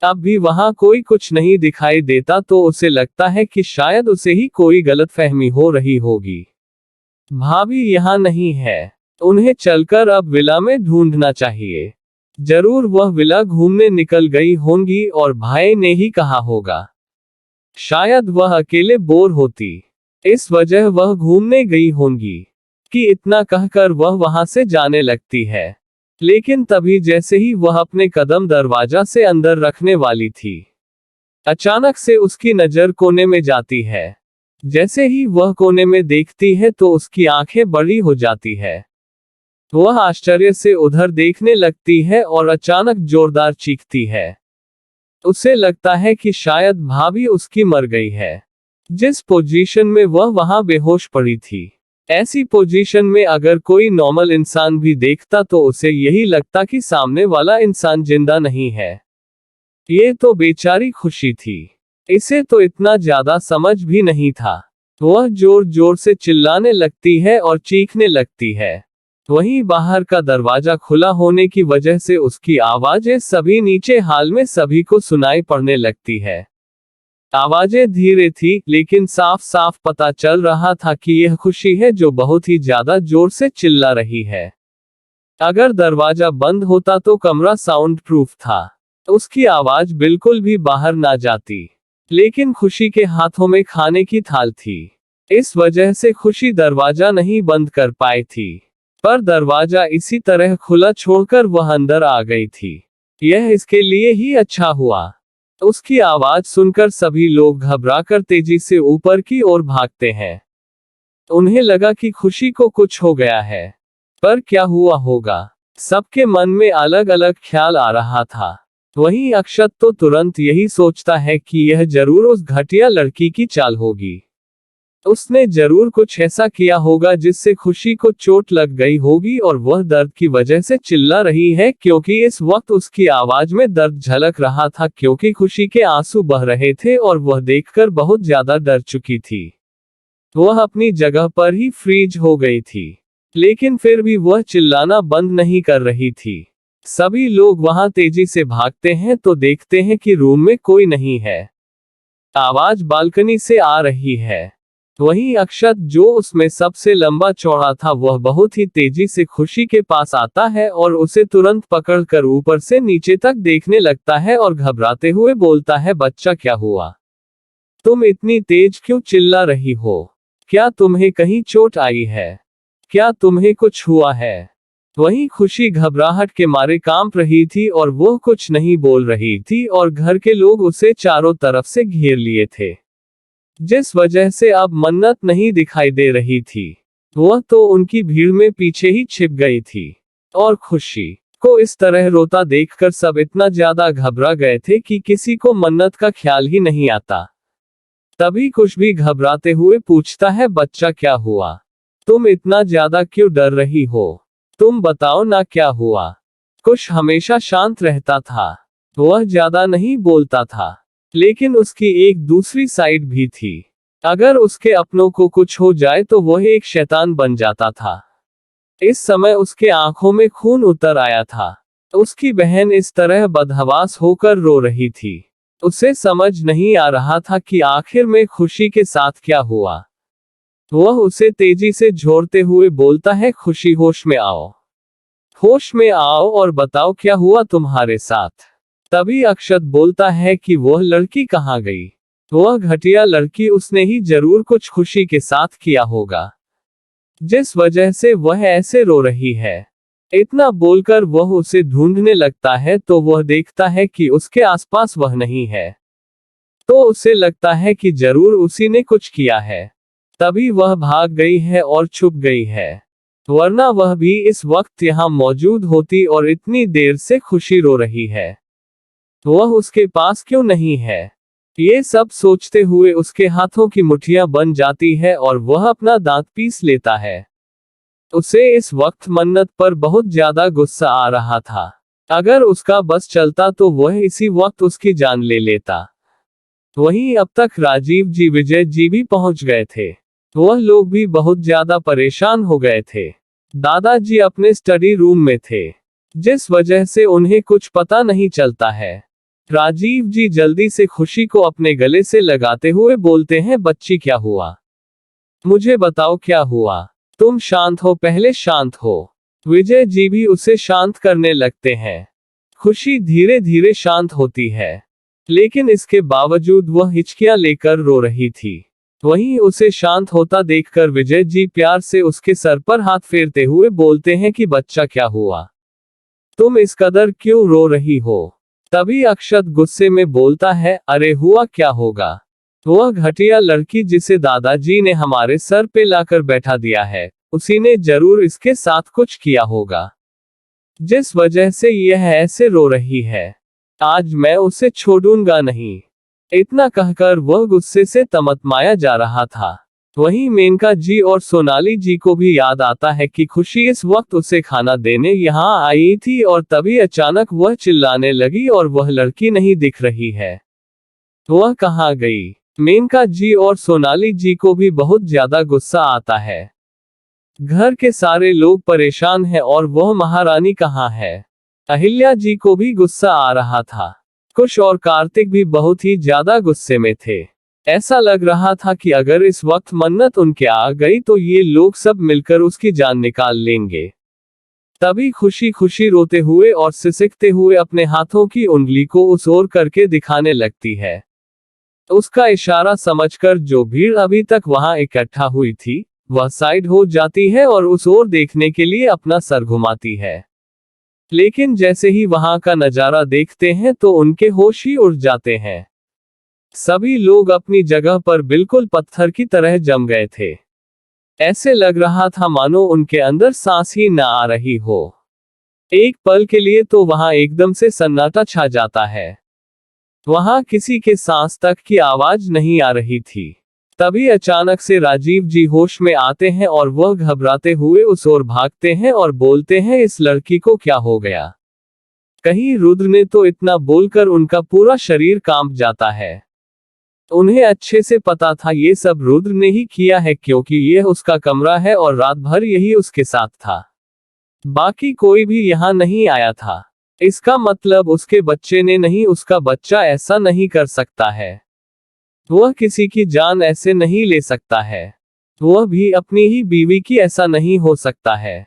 अब भी वहां कोई कुछ नहीं दिखाई देता तो उसे लगता है कि शायद उसे ही कोई गलतफहमी हो रही होगी। भाभी यहाँ नहीं है, उन्हें चलकर अब विला में ढूंढना चाहिए। जरूर वह विला घूमने निकल गई होंगी और भाई ने ही कहा होगा। शायद वह अकेले बोर होती, इस वजह वह घूमने गई होंगी। कि इतना कहकर वह वहां से जाने लगती है, लेकिन तभी जैसे ही वह अपने कदम दरवाजा से अंदर रखने वाली थी, अचानक से उसकी नजर कोने में जाती है। जैसे ही वह कोने में देखती है तो उसकी आंखें बड़ी हो जाती है। वह आश्चर्य से उधर देखने लगती है और अचानक जोरदार चीखती है। उसे लगता है कि शायद भाभी उसकी मर गई है। जिस पोजीशन में वह वहां बेहोश पड़ी थी, ऐसी पोजीशन में अगर कोई नॉर्मल इंसान भी देखता तो उसे यही लगता कि सामने वाला इंसान जिंदा नहीं है। ये तो बेचारी खुशी थी। इसे तो इतना ज्यादा समझ भी नहीं था। वह जोर जोर से चिल्लाने लगती है और चीखने लगती है। वहीं बाहर का दरवाजा खुला होने की वजह से उसकी आवाजें सभी नीचे हाल में सभी को सुनाई पड़ने लगती है। आवाजें धीरे थी, लेकिन साफ साफ पता चल रहा था कि यह खुशी है जो बहुत ही ज्यादा जोर से चिल्ला रही है। अगर दरवाजा बंद होता तो कमरा साउंड प्रूफ था, उसकी आवाज बिल्कुल भी बाहर ना जाती। लेकिन खुशी के हाथों में खाने की थाल थी, इस वजह से खुशी दरवाजा नहीं बंद कर पाई थी। पर दरवाजा इसी तरह खुला छोड़कर वह अंदर आ गई थी। यह इसके लिए ही अच्छा हुआ। उसकी आवाज सुनकर सभी लोग घबराकर तेजी से ऊपर की ओर भागते हैं। उन्हें लगा कि खुशी को कुछ हो गया है, पर क्या हुआ होगा? सबके मन में अलग अलग ख्याल आ रहा था। वहीं अक्षत तो तुरंत यही सोचता है कि यह जरूर उस घटिया लड़की की चाल होगी। उसने जरूर कुछ ऐसा किया होगा जिससे खुशी को चोट लग गई होगी और वह दर्द की वजह से चिल्ला रही है, क्योंकि इस वक्त उसकी आवाज में दर्द झलक रहा था, क्योंकि खुशी के आंसू बह रहे थे और वह देखकर बहुत ज्यादा डर चुकी थी। वह अपनी जगह पर ही फ्रीज हो गई थी, लेकिन फिर भी वह चिल्लाना बंद नहीं कर रही थी। सभी लोग वहां तेजी से भागते हैं तो देखते हैं कि रूम में कोई नहीं है। आवाज बालकनी से आ रही है। वहीं अक्षत, जो उसमें सबसे लंबा चौड़ा था, वह बहुत ही तेजी से खुशी के पास आता है और उसे तुरंत पकड़कर ऊपर से नीचे तक देखने लगता है और घबराते हुए बोलता है, बच्चा क्या हुआ? तुम इतनी तेज क्यों चिल्ला रही हो? क्या तुम्हें कहीं चोट आई है? क्या तुम्हें कुछ हुआ है? वहीं खुशी घबराहट के मारे कांप रही थी और वो कुछ नहीं बोल रही थी और घर के लोग उसे चारों तरफ से घेर लिए थे, जिस वजह से अब मन्नत नहीं दिखाई दे रही थी। वह तो उनकी भीड़ में पीछे ही छिप गई थी और खुशी को इस तरह रोता देखकर सब इतना ज्यादा घबरा गए थे कि किसी को मन्नत का ख्याल ही नहीं आता। तभी कुछ भी घबराते हुए पूछता है, बच्चा क्या हुआ? तुम इतना ज्यादा क्यों डर रही हो? तुम बताओ ना क्या हुआ? कुश हमेशा शांत रहता था, वह ज्यादा नहीं बोलता था, लेकिन उसकी एक दूसरी साइड भी थी। अगर उसके अपनों को कुछ हो जाए तो वह एक शैतान बन जाता था। इस समय उसके आंखों में खून उतर आया था। उसकी बहन इस तरह बदहवास होकर रो रही थी। उसे समझ नहीं आ रहा था कि आखिर में खुशी के साथ क्या हुआ। वह उसे तेजी से झोरते हुए बोलता है, खुशी होश में आओ, होश में आओ और बताओ क्या हुआ तुम्हारे साथ। तभी अक्षत बोलता है कि वह लड़की कहाँ गई? वह घटिया लड़की, उसने ही जरूर कुछ खुशी के साथ किया होगा, जिस वजह से वह ऐसे रो रही है। इतना बोलकर वह उसे ढूंढने लगता है तो वह देखता है कि उसके आसपास वह नहीं है, तो उसे लगता है कि जरूर उसी ने कुछ किया है, तभी वह भाग गई है और छुप गई है, वरना वह भी इस वक्त यहाँ मौजूद होती और इतनी देर से खुशी रो रही है, वह उसके पास क्यों नहीं है? ये सब सोचते हुए उसके हाथों की मुट्ठियां बन जाती है और वह अपना दांत पीस लेता है। उसे इस वक्त मन्नत पर बहुत ज्यादा गुस्सा आ रहा था। अगर उसका बस चलता तो वह इसी वक्त उसकी जान ले लेता। वहीं अब तक राजीव जी, विजय जी भी पहुंच गए थे। वह लोग भी बहुत ज्यादा परेशान हो गए थे। दादाजी अपने स्टडी रूम में थे, जिस वजह से उन्हें कुछ पता नहीं चलता है। राजीव जी जल्दी से खुशी को अपने गले से लगाते हुए बोलते हैं, बच्ची क्या हुआ? मुझे बताओ क्या हुआ? तुम शांत हो, पहले शांत हो। विजय जी भी उसे शांत करने लगते हैं। खुशी धीरे धीरे शांत होती है, लेकिन इसके बावजूद वह हिचकियां लेकर रो रही थी। वहीं उसे शांत होता देखकर विजय जी प्यार से उसके सर पर हाथ फेरते हुए बोलते हैं कि बच्चा क्या हुआ? तुम इस कदर क्यों रो रही हो? तभी अक्षत गुस्से में बोलता है, अरे हुआ क्या होगा? वह घटिया लड़की जिसे दादाजी ने हमारे सर पे लाकर बैठा दिया है, उसी ने जरूर इसके साथ कुछ किया होगा, जिस वजह से यह ऐसे रो रही है। आज मैं उसे छोड़ूंगा नहीं। इतना कहकर वह गुस्से से तमतमाया जा रहा था। वहीं मेनका जी और सोनाली जी को भी याद आता है कि खुशी इस वक्त उसे खाना देने यहाँ आई थी और तभी अचानक वह चिल्लाने लगी और वह लड़की नहीं दिख रही है। वह कहाँ गई? मेनका जी और सोनाली जी को भी बहुत ज्यादा गुस्सा आता है। घर के सारे लोग परेशान हैं और वह महारानी कहाँ है? अहिल्या जी को भी गुस्सा आ रहा था। कुश और कार्तिक भी बहुत ही ज्यादा गुस्से में थे। ऐसा लग रहा था कि अगर इस वक्त मन्नत उनके आ गई तो ये लोग सब मिलकर उसकी जान निकाल लेंगे। तभी खुशी खुशी रोते हुए और सिसकते हुए अपने हाथों की उंगली को उस ओर करके दिखाने लगती है। उसका इशारा समझकर जो भीड़ अभी तक वहां इकट्ठा हुई थी, वह साइड हो जाती है और उस ओर देखने के लिए अपना सर घुमाती है। लेकिन जैसे ही वहां का नजारा देखते हैं तो उनके होश ही उड़ जाते हैं। सभी लोग अपनी जगह पर बिल्कुल पत्थर की तरह जम गए थे। ऐसे लग रहा था मानो उनके अंदर सांस ही न आ रही हो। एक पल के लिए तो वहां एकदम से सन्नाटा छा जाता है। वहां किसी के सांस तक की आवाज नहीं आ रही थी। तभी अचानक से राजीव जी होश में आते हैं और वह घबराते हुए उस ओर भागते हैं और बोलते हैं, इस लड़की को क्या हो गया? कहीं रुद्र ने तो इतना बोलकर उनका पूरा शरीर कांप जाता है। उन्हें अच्छे से पता था ये सब रुद्र ने ही किया है, क्योंकि यह उसका कमरा है और रात भर यही उसके साथ था। बाकी कोई भी यहाँ नहीं आया था। इसका मतलब उसके बच्चे ने नहीं, उसका बच्चा ऐसा नहीं कर सकता है। वह किसी की जान ऐसे नहीं ले सकता है। वह भी अपनी ही बीवी की ऐसा नहीं हो सकता है।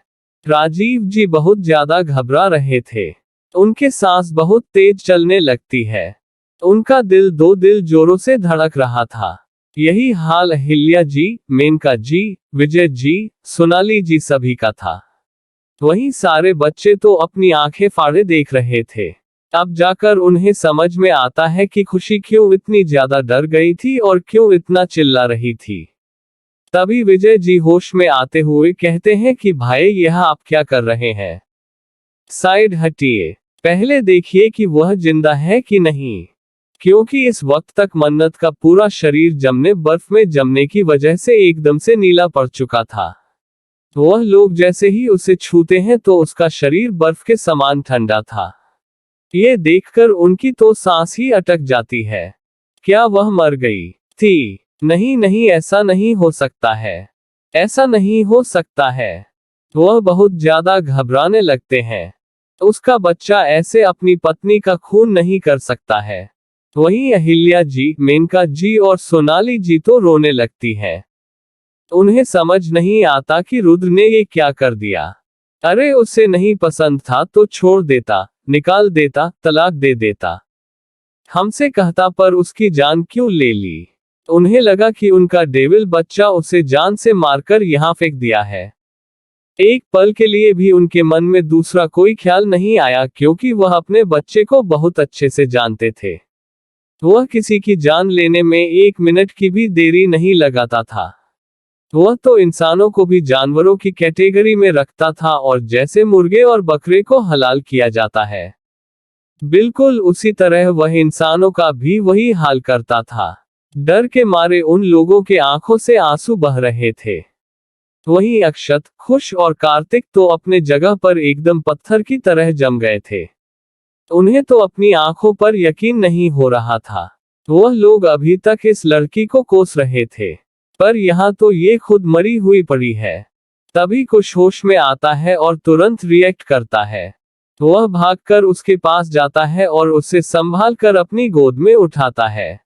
राजीव जी बहुत ज्यादा घबरा रहे थे। उनके सांस बहुत तेज चलने लगती है। उनका दिल जोरों से धड़क रहा था। यही हाल अहिल्या जी, मेनका जी, विजय जी, सोनाली जी सभी का था। वहीं सारे बच्चे तो अपनी आंखें फाड़े देख रहे थे। अब जाकर उन्हें समझ में आता है कि खुशी क्यों इतनी ज्यादा डर गई थी और क्यों इतना चिल्ला रही थी। तभी विजय जी होश में आते हुए कहते हैं कि भाई, यह आप क्या कर रहे हैं? साइड हटिए, पहले देखिए कि वह जिंदा है कि नहीं, क्योंकि इस वक्त तक मन्नत का पूरा शरीर जमने बर्फ में जमने की वजह से एकदम से नीला पड़ चुका था। वह लोग जैसे ही उसे छूते हैं तो उसका शरीर बर्फ के समान ठंडा था। ये देखकर उनकी तो सांस ही अटक जाती है। क्या वह मर गई थी? नहीं नहीं, ऐसा नहीं हो सकता है। ऐसा नहीं हो सकता है। वह बहुत ज्यादा घबराने लगते हैं। उसका बच्चा ऐसे अपनी पत्नी का खून नहीं कर सकता है। वहीं अहिल्या जी, मेनका जी और सोनाली जी तो रोने लगती हैं। उन्हें समझ नहीं आता कि रुद्र ने ये क्या कर दिया। अरे, उसे नहीं पसंद था तो छोड़ देता, निकाल देता, तलाक दे देता। हमसे कहता, पर उसकी जान क्यों ले ली? उन्हें लगा कि उनका डेविल बच्चा उसे जान से मारकर यहाँ फेंक दिया है। एक पल के लिए भी उनके मन में दूसरा कोई ख्याल नहीं आया, क्योंकि वह अपने बच्चे को बहुत अच्छे से जानते थे। वह किसी की जान लेने में एक मिनट की भी देरी नहीं लगाता था। वह तो इंसानों को भी जानवरों की कैटेगरी में रखता था, और जैसे मुर्गे और बकरे को हलाल किया जाता है, बिल्कुल उसी तरह वह इंसानों का भी वही हाल करता था। डर के मारे उन लोगों के आंखों से आंसू बह रहे थे। वहीं अक्षत, खुश और कार्तिक तो अपने जगह पर एकदम पत्थर की तरह जम गए थे। उन्हें तो अपनी आंखों पर यकीन नहीं हो रहा था। वह लोग अभी तक इस लड़की को कोस रहे थे, पर यहाँ तो ये खुद मरी हुई पड़ी है। तभी कुछ होश में आता है और तुरंत रिएक्ट करता है। वह भागकर उसके पास जाता है और उसे संभाल कर अपनी गोद में उठाता है।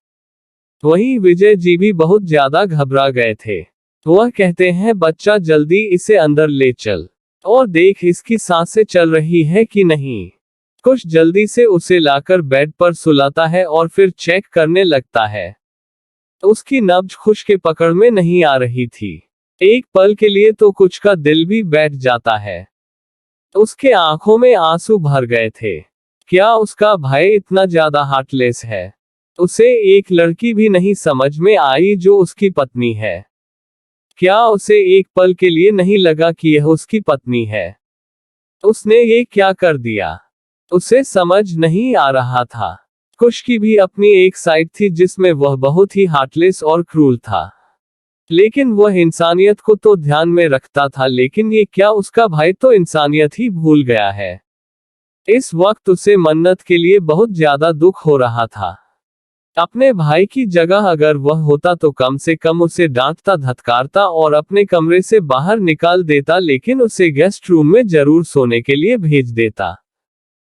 वहीं विजय जी भी बहुत ज्यादा घबरा गए थे। वह कहते हैं, बच्चा, जल्दी इसे अंदर ले चल और देख इसकी सांसें चल रही है कि नहीं। कुछ जल्दी से उसे लाकर बेड पर सुलाता है और फिर चेक करने लगता है। उसकी नब्ज खुश के पकड़ में नहीं आ रही थी। एक पल के लिए तो कुछ का दिल भी बैठ जाता है। उसके आंखों में आंसू भर गए थे। क्या उसका भाई इतना ज्यादा हार्टलेस है? उसे एक लड़की भी नहीं समझ में आई जो उसकी पत्नी है। क्या उसे एक पल के लिए नहीं लगा कि यह उसकी पत्नी है? उसने ये क्या कर दिया? उसे समझ नहीं आ रहा था। कुश की भी अपनी एक साइड थी जिसमें वह बहुत ही हार्टलेस और क्रूर था। लेकिन वह इंसानियत को तो ध्यान में रखता था, लेकिन ये क्या उसका भाई तो इंसानियत ही भूल गया है। इस वक्त उसे मन्नत के लिए बहुत ज्यादा दुख हो रहा था। अपने भाई की जगह अगर वह होता तो कम से कम उसे डांटता, धत्कारता और अपने कमरे से बाहर निकाल देता, लेकिन उसे गेस्ट रूम में जरूर सोने के लिए भेज देता।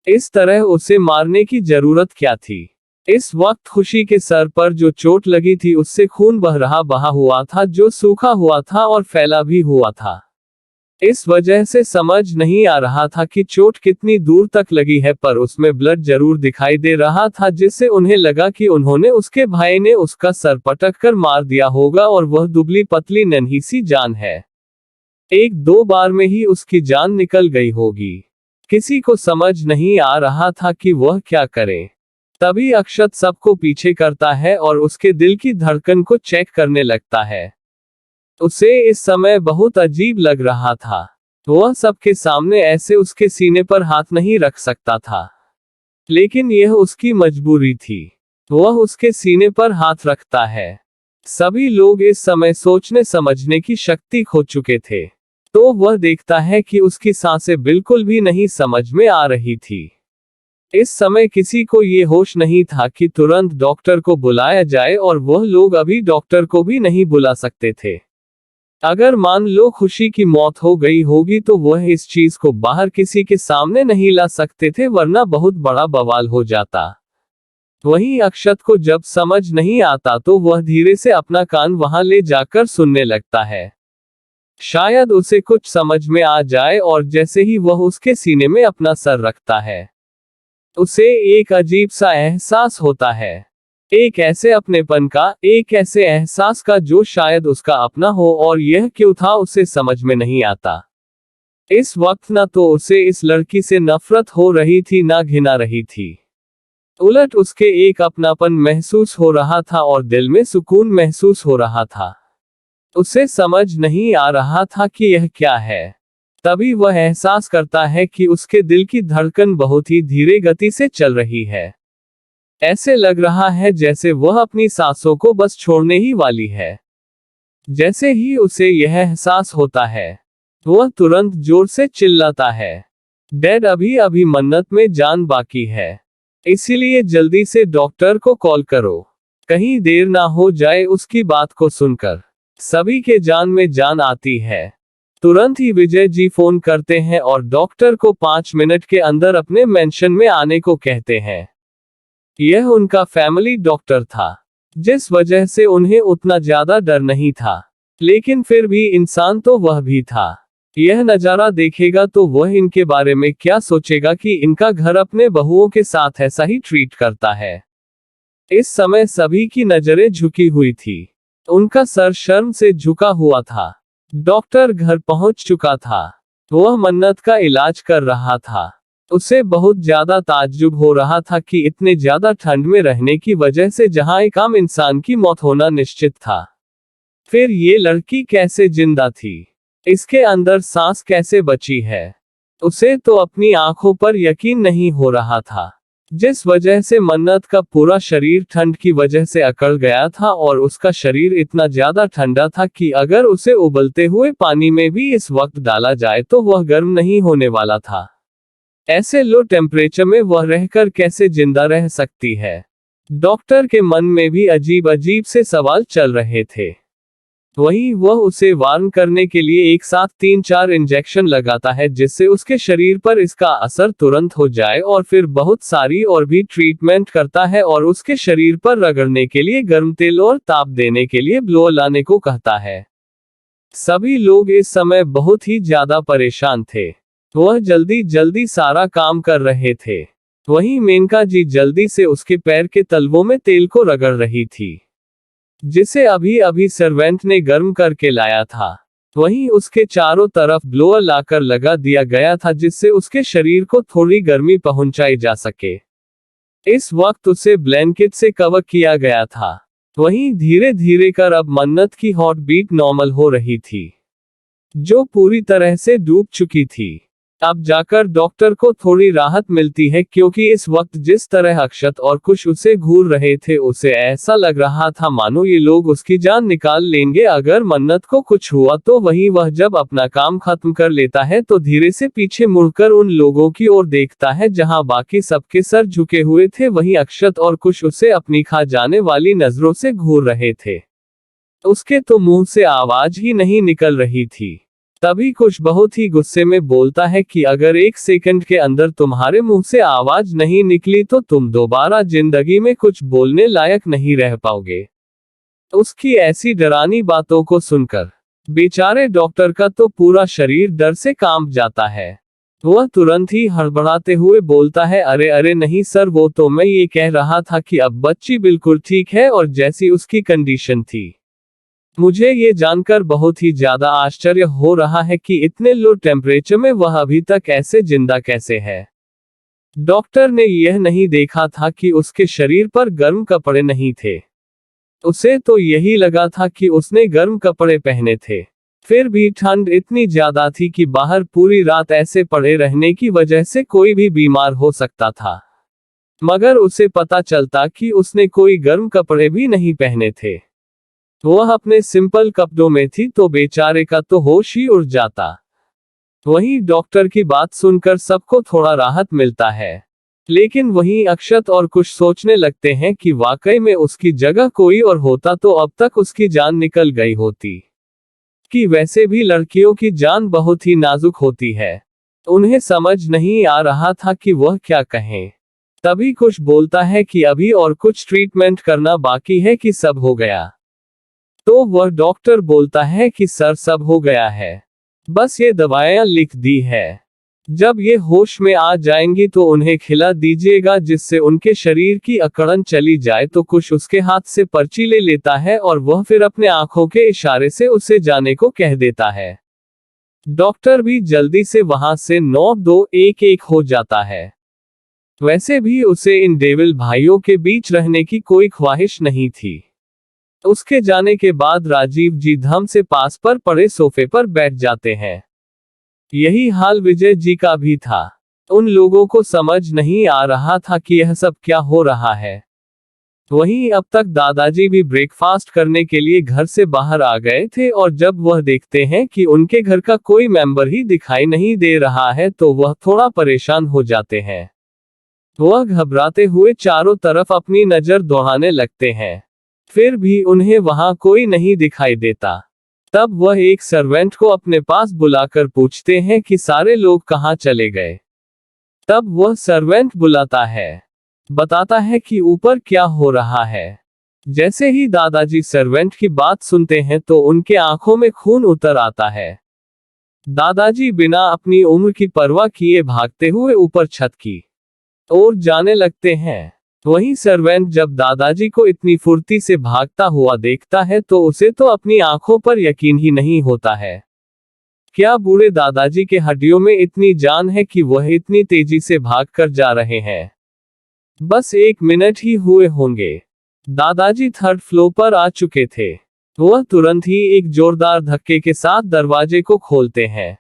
इस तरह उसे मारने की जरूरत क्या थी? इस वक्त खुशी के सर पर जो चोट लगी थी उससे खून बहा हुआ था, जो सूखा हुआ था और फैला भी हुआ था। इस वजह से समझ नहीं आ रहा था कि चोट कितनी दूर तक लगी है, पर उसमें ब्लड जरूर दिखाई दे रहा था, जिससे उन्हें लगा कि उन्होंने उसके भाई ने उसका सर पटक कर मार दिया होगा और वह दुबली पतली नन्ही सी जान है। एक दो बार में ही उसकी जान निकल गई होगी। किसी को समझ नहीं आ रहा था कि वह क्या करे। तभी अक्षत सबको पीछे करता है और उसके दिल की धड़कन को चेक करने लगता है। उसे इस समय बहुत अजीब लग रहा था। वह सबके सामने ऐसे उसके सीने पर हाथ नहीं रख सकता था, लेकिन यह उसकी मजबूरी थी। वह उसके सीने पर हाथ रखता है। सभी लोग इस समय सोचने समझने की शक्ति खो चुके थे। तो वह देखता है कि उसकी सांसें बिल्कुल भी नहीं समझ में आ रही थी। इस समय किसी को ये होश नहीं था कि तुरंत डॉक्टर को बुलाया जाए, और वह लोग अभी डॉक्टर को भी नहीं बुला सकते थे। अगर मान लो खुशी की मौत हो गई होगी तो वह इस चीज को बाहर किसी के सामने नहीं ला सकते थे, वरना बहुत बड़ा बवाल हो जाता। वहीं अक्षत को जब समझ नहीं आता तो वह धीरे से अपना कान वहां ले जाकर सुनने लगता है। शायद उसे कुछ समझ में आ जाए, और जैसे ही वह उसके सीने में अपना सर रखता है, उसे एक अजीब सा एहसास होता है। एक ऐसे अपनेपन का, एक ऐसे एहसास का जो शायद उसका अपना हो, और यह क्यों था उसे समझ में नहीं आता। इस वक्त न तो उसे इस लड़की से नफरत हो रही थी, ना घिना रही थी। उलट उसके एक अपनापन महसूस हो रहा था और दिल में सुकून महसूस हो रहा था। उसे समझ नहीं आ रहा था कि यह क्या है। तभी वह एहसास करता है कि उसके दिल की धड़कन बहुत ही धीरे गति से चल रही है। ऐसे लग रहा है जैसे वह अपनी सांसों को बस छोड़ने ही वाली है। जैसे ही उसे यह एहसास होता है, वह तुरंत जोर से चिल्लाता है, डैड, अभी अभी मन्नत में जान बाकी है, इसीलिए जल्दी से डॉक्टर को कॉल करो, कहीं देर ना हो जाए। उसकी बात को सुनकर सभी के जान में जान आती है। तुरंत ही विजय जी फोन करते हैं और डॉक्टर को 5 मिनट के अंदर अपने मेंशन में आने को कहते हैं। यह उनका फैमिली डॉक्टर था, जिस वजह से उन्हें उतना ज्यादा डर नहीं था, लेकिन फिर भी इंसान तो वह भी था। यह नजारा देखेगा तो वह इनके बारे में क्या सोचेगा कि इनका घर अपने बहुओं के साथ ऐसा ही ट्रीट करता है। इस समय सभी की नजरें झुकी हुई थी। उनका सर शर्म से झुका हुआ था। डॉक्टर घर पहुंच चुका था। वह मन्नत का इलाज कर रहा था। उसे बहुत ज्यादा ताज्जुब हो रहा था कि इतने ज्यादा ठंड में रहने की वजह से जहां एक आम इंसान की मौत होना निश्चित था, फिर ये लड़की कैसे जिंदा थी, इसके अंदर सांस कैसे बची है। उसे तो अपनी आंखों पर यकीन नहीं हो रहा था, जिस वजह से मन्नत का पूरा शरीर ठंड की वजह से अकड़ गया था, और उसका शरीर इतना ज्यादा ठंडा था कि अगर उसे उबलते हुए पानी में भी इस वक्त डाला जाए तो वह गर्म नहीं होने वाला था। ऐसे लो टेम्परेचर में वह रहकर कैसे जिंदा रह सकती है। डॉक्टर के मन में भी अजीब अजीब से सवाल चल रहे थे। वहीं वह उसे वार्न करने के लिए एक साथ 3-4 इंजेक्शन लगाता है, जिससे उसके शरीर पर इसका असर तुरंत हो जाए, और फिर बहुत सारी और भी ट्रीटमेंट करता है और उसके शरीर पर रगड़ने के लिए गर्म तेल और ताप देने के लिए ब्लोअर लाने को कहता है। सभी लोग इस समय बहुत ही ज्यादा परेशान थे। वह जल्दी जल्दी सारा काम कर रहे थे। वहीं मेनका जी जल्दी से उसके पैर के तलवों में तेल को रगड़ रही थी, जिसे अभी अभी सर्वेंट ने गर्म करके लाया था। वहीं उसके चारों तरफ ब्लोअर लाकर लगा दिया गया था, जिससे उसके शरीर को थोड़ी गर्मी पहुंचाई जा सके। इस वक्त उसे ब्लैंकेट से कवर किया गया था। वहीं धीरे धीरे कर अब मन्नत की हार्ट बीट नॉर्मल हो रही थी, जो पूरी तरह से डूब चुकी थी। अब जाकर डॉक्टर को थोड़ी राहत मिलती है, क्योंकि इस वक्त जिस तरह अक्षत और कुश उसे घूर रहे थे, उसे ऐसा लग रहा था मानो ये लोग उसकी जान निकाल लेंगे। अगर मन्नत को कुछ हुआ तो वही वह जब अपना काम खत्म कर लेता है तो धीरे से पीछे मुड़कर उन लोगों की ओर देखता है जहां बाकी सबके सर झुके हुए थे। वहीं अक्षत और कुश उसे अपनी खा जाने वाली नजरों से घूर रहे थे। उसके तो मुंह से आवाज ही नहीं निकल रही थी। तभी कुछ बहुत ही गुस्से में बोलता है कि अगर 1 सेकंड के अंदर तुम्हारे मुंह से आवाज नहीं निकली तो तुम दोबारा जिंदगी में कुछ बोलने लायक नहीं रह पाओगे। उसकी ऐसी डरानी बातों को सुनकर बेचारे डॉक्टर का तो पूरा शरीर डर से कांप जाता है। वह तुरंत ही हड़बड़ाते हुए बोलता है, अरे अरे नहीं सर, वो तो मैं ये कह रहा था कि अब बच्ची बिल्कुल ठीक है और जैसी उसकी कंडीशन थी। मुझे ये जानकर बहुत ही ज्यादा आश्चर्य हो रहा है कि इतने लो टेम्परेचर में वह अभी तक ऐसे जिंदा कैसे है। डॉक्टर ने यह नहीं देखा था कि उसके शरीर पर गर्म कपड़े नहीं थे। उसे तो यही लगा था कि उसने गर्म कपड़े पहने थे। फिर भी ठंड इतनी ज्यादा थी कि बाहर पूरी रात ऐसे पड़े रहने की वजह से कोई भी बीमार हो सकता था। मगर उसे पता चलता कि उसने कोई गर्म कपड़े भी नहीं पहने थे। वह अपने सिंपल कपड़ों में थी तो बेचारे का तो होश ही उड़ जाता। वहीं डॉक्टर की बात सुनकर सबको थोड़ा राहत मिलता है, लेकिन वहीं अक्षत और कुछ सोचने लगते हैं कि वाकई में उसकी जगह कोई और होता तो अब तक उसकी जान निकल गई होती। कि वैसे भी लड़कियों की जान बहुत ही नाजुक होती है। उन्हें समझ नहीं आ रहा था कि वह क्या कहें। तभी कुछ बोलता है कि अभी और कुछ ट्रीटमेंट करना बाकी है कि सब हो गया। तो वह डॉक्टर बोलता है कि सर सब हो गया है, बस ये दवाएं लिख दी है। जब ये होश में आ जाएंगी तो उन्हें खिला दीजिएगा, जिससे उनके शरीर की अकड़न चली जाए। तो कुछ उसके हाथ से पर्ची ले लेता है और वह फिर अपने आंखों के इशारे से उसे जाने को कह देता है। डॉक्टर भी जल्दी से वहां से 9-2-1-1 हो जाता है। वैसे भी उसे इन डेविल भाइयों के बीच रहने की कोई ख्वाहिश नहीं थी। उसके जाने के बाद राजीव जी धम से पास पर पड़े सोफे पर बैठ जाते हैं। यही हाल विजय जी का भी था। उन लोगों को समझ नहीं आ रहा था कि यह सब क्या हो रहा है। वहीं अब तक दादाजी भी ब्रेकफास्ट करने के लिए घर से बाहर आ गए थे और जब वह देखते हैं कि उनके घर का कोई मेंबर ही दिखाई नहीं दे रहा है तो वह थोड़ा परेशान हो जाते हैं। वह घबराते हुए चारों तरफ अपनी नजर दौड़ाने लगते हैं, फिर भी उन्हें वहां कोई नहीं दिखाई देता। तब वह एक सर्वेंट को अपने पास बुलाकर पूछते हैं कि सारे लोग कहां चले गए। तब वह सर्वेंट बुलाता है, बताता है कि ऊपर क्या हो रहा है। जैसे ही दादाजी सर्वेंट की बात सुनते हैं तो उनके आंखों में खून उतर आता है। दादाजी बिना अपनी उम्र की परवाह किए भागते हुए ऊपर छत की ओर जाने लगते हैं। वहीं सर्वेंट जब दादाजी को इतनी फुर्ती से भागता हुआ देखता है तो उसे तो अपनी आंखों पर यकीन ही नहीं होता है। क्या बूढ़े दादाजी के हड्डियों में इतनी जान है कि वह इतनी तेजी से भागकर जा रहे हैं। बस 1 मिनट ही हुए होंगे, दादाजी 3rd फ्लोर पर आ चुके थे। वह तुरंत ही एक जोरदार धक्के के साथ दरवाजे को खोलते हैं।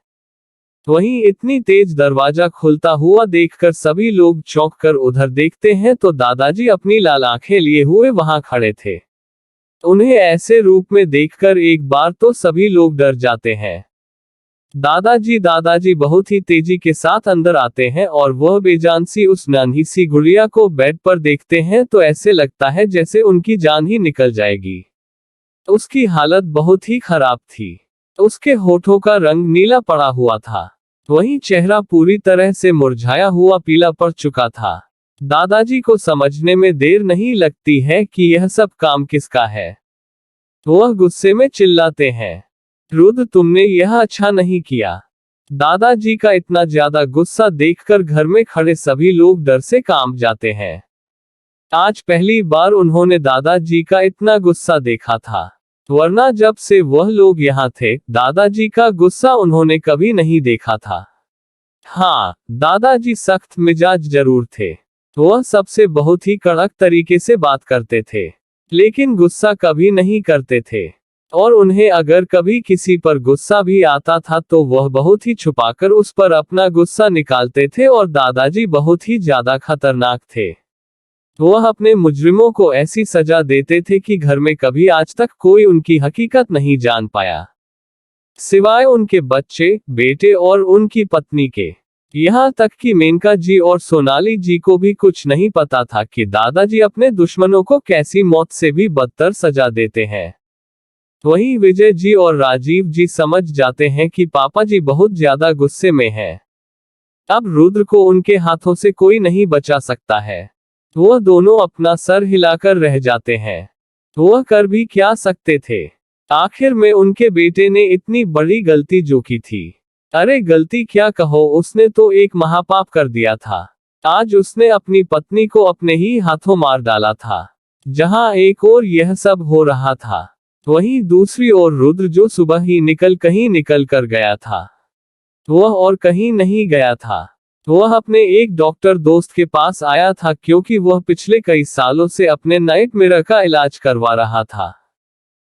वहीं इतनी तेज दरवाजा खुलता हुआ देखकर सभी लोग चौंक कर उधर देखते हैं तो दादाजी अपनी लाल आंखें लिए हुए वहां खड़े थे। उन्हें ऐसे रूप में देखकर एक बार तो सभी लोग डर जाते हैं। दादाजी बहुत ही तेजी के साथ अंदर आते हैं और वह बेजान सी उस नन्ही सी गुड़िया को बेड पर देखते हैं तो ऐसे लगता है जैसे उनकी जान ही निकल जाएगी। उसकी हालत बहुत ही खराब थी। उसके होठों का रंग नीला पड़ा हुआ था, वहीं चेहरा पूरी तरह से मुरझाया हुआ पीला पड़ चुका था। दादाजी को समझने में देर नहीं लगती है कि यह सब काम किसका है। वह गुस्से में चिल्लाते हैं, रुद्र तुमने यह अच्छा नहीं किया। दादाजी का इतना ज्यादा गुस्सा देखकर घर में खड़े सभी लोग डर से कांप जाते हैं। आज पहली बार उन्होंने दादाजी का इतना गुस्सा देखा था, वरना जब से वह लोग यहाँ थे दादाजी का गुस्सा उन्होंने कभी नहीं देखा था। हाँ, दादाजी सख्त मिजाज जरूर थे। वह सबसे बहुत ही कड़क तरीके से बात करते थे। लेकिन गुस्सा कभी नहीं करते थे। और उन्हें अगर कभी किसी पर गुस्सा भी आता था तो वह बहुत ही छुपाकर उस पर अपना गुस्सा निकालते थे, और दादाजी बहुत ही ज्यादा खतरनाक थे। वह अपने मुजरिमों को ऐसी सजा देते थे कि घर में कभी आज तक कोई उनकी हकीकत नहीं जान पाया, सिवाय उनके बच्चे, बेटे और उनकी पत्नी के। यहाँ तक कि मेनका जी और सोनाली जी को भी कुछ नहीं पता था कि दादाजी अपने दुश्मनों को कैसी मौत से भी बदतर सजा देते हैं। वहीं विजय जी और राजीव जी समझ जाते हैं कि पापा जी बहुत ज्यादा गुस्से में हैं। अब रुद्र को उनके हाथों से कोई नहीं बचा सकता है। वह दोनों अपना सर हिलाकर रह जाते हैं। वह कर भी क्या सकते थे। आखिर में उनके बेटे ने इतनी बड़ी गलती जो की थी। अरे गलती क्या कहो, उसने तो एक महापाप कर दिया था। आज उसने अपनी पत्नी को अपने ही हाथों मार डाला था। जहां एक और यह सब हो रहा था, वहीं दूसरी ओर रुद्र जो सुबह ही कहीं निकल कर गया था। वह और कहीं नहीं गया था। वह अपने एक डॉक्टर दोस्त के पास आया था, क्योंकि वह पिछले कई सालों से अपने नाइटमेयर का इलाज करवा रहा था।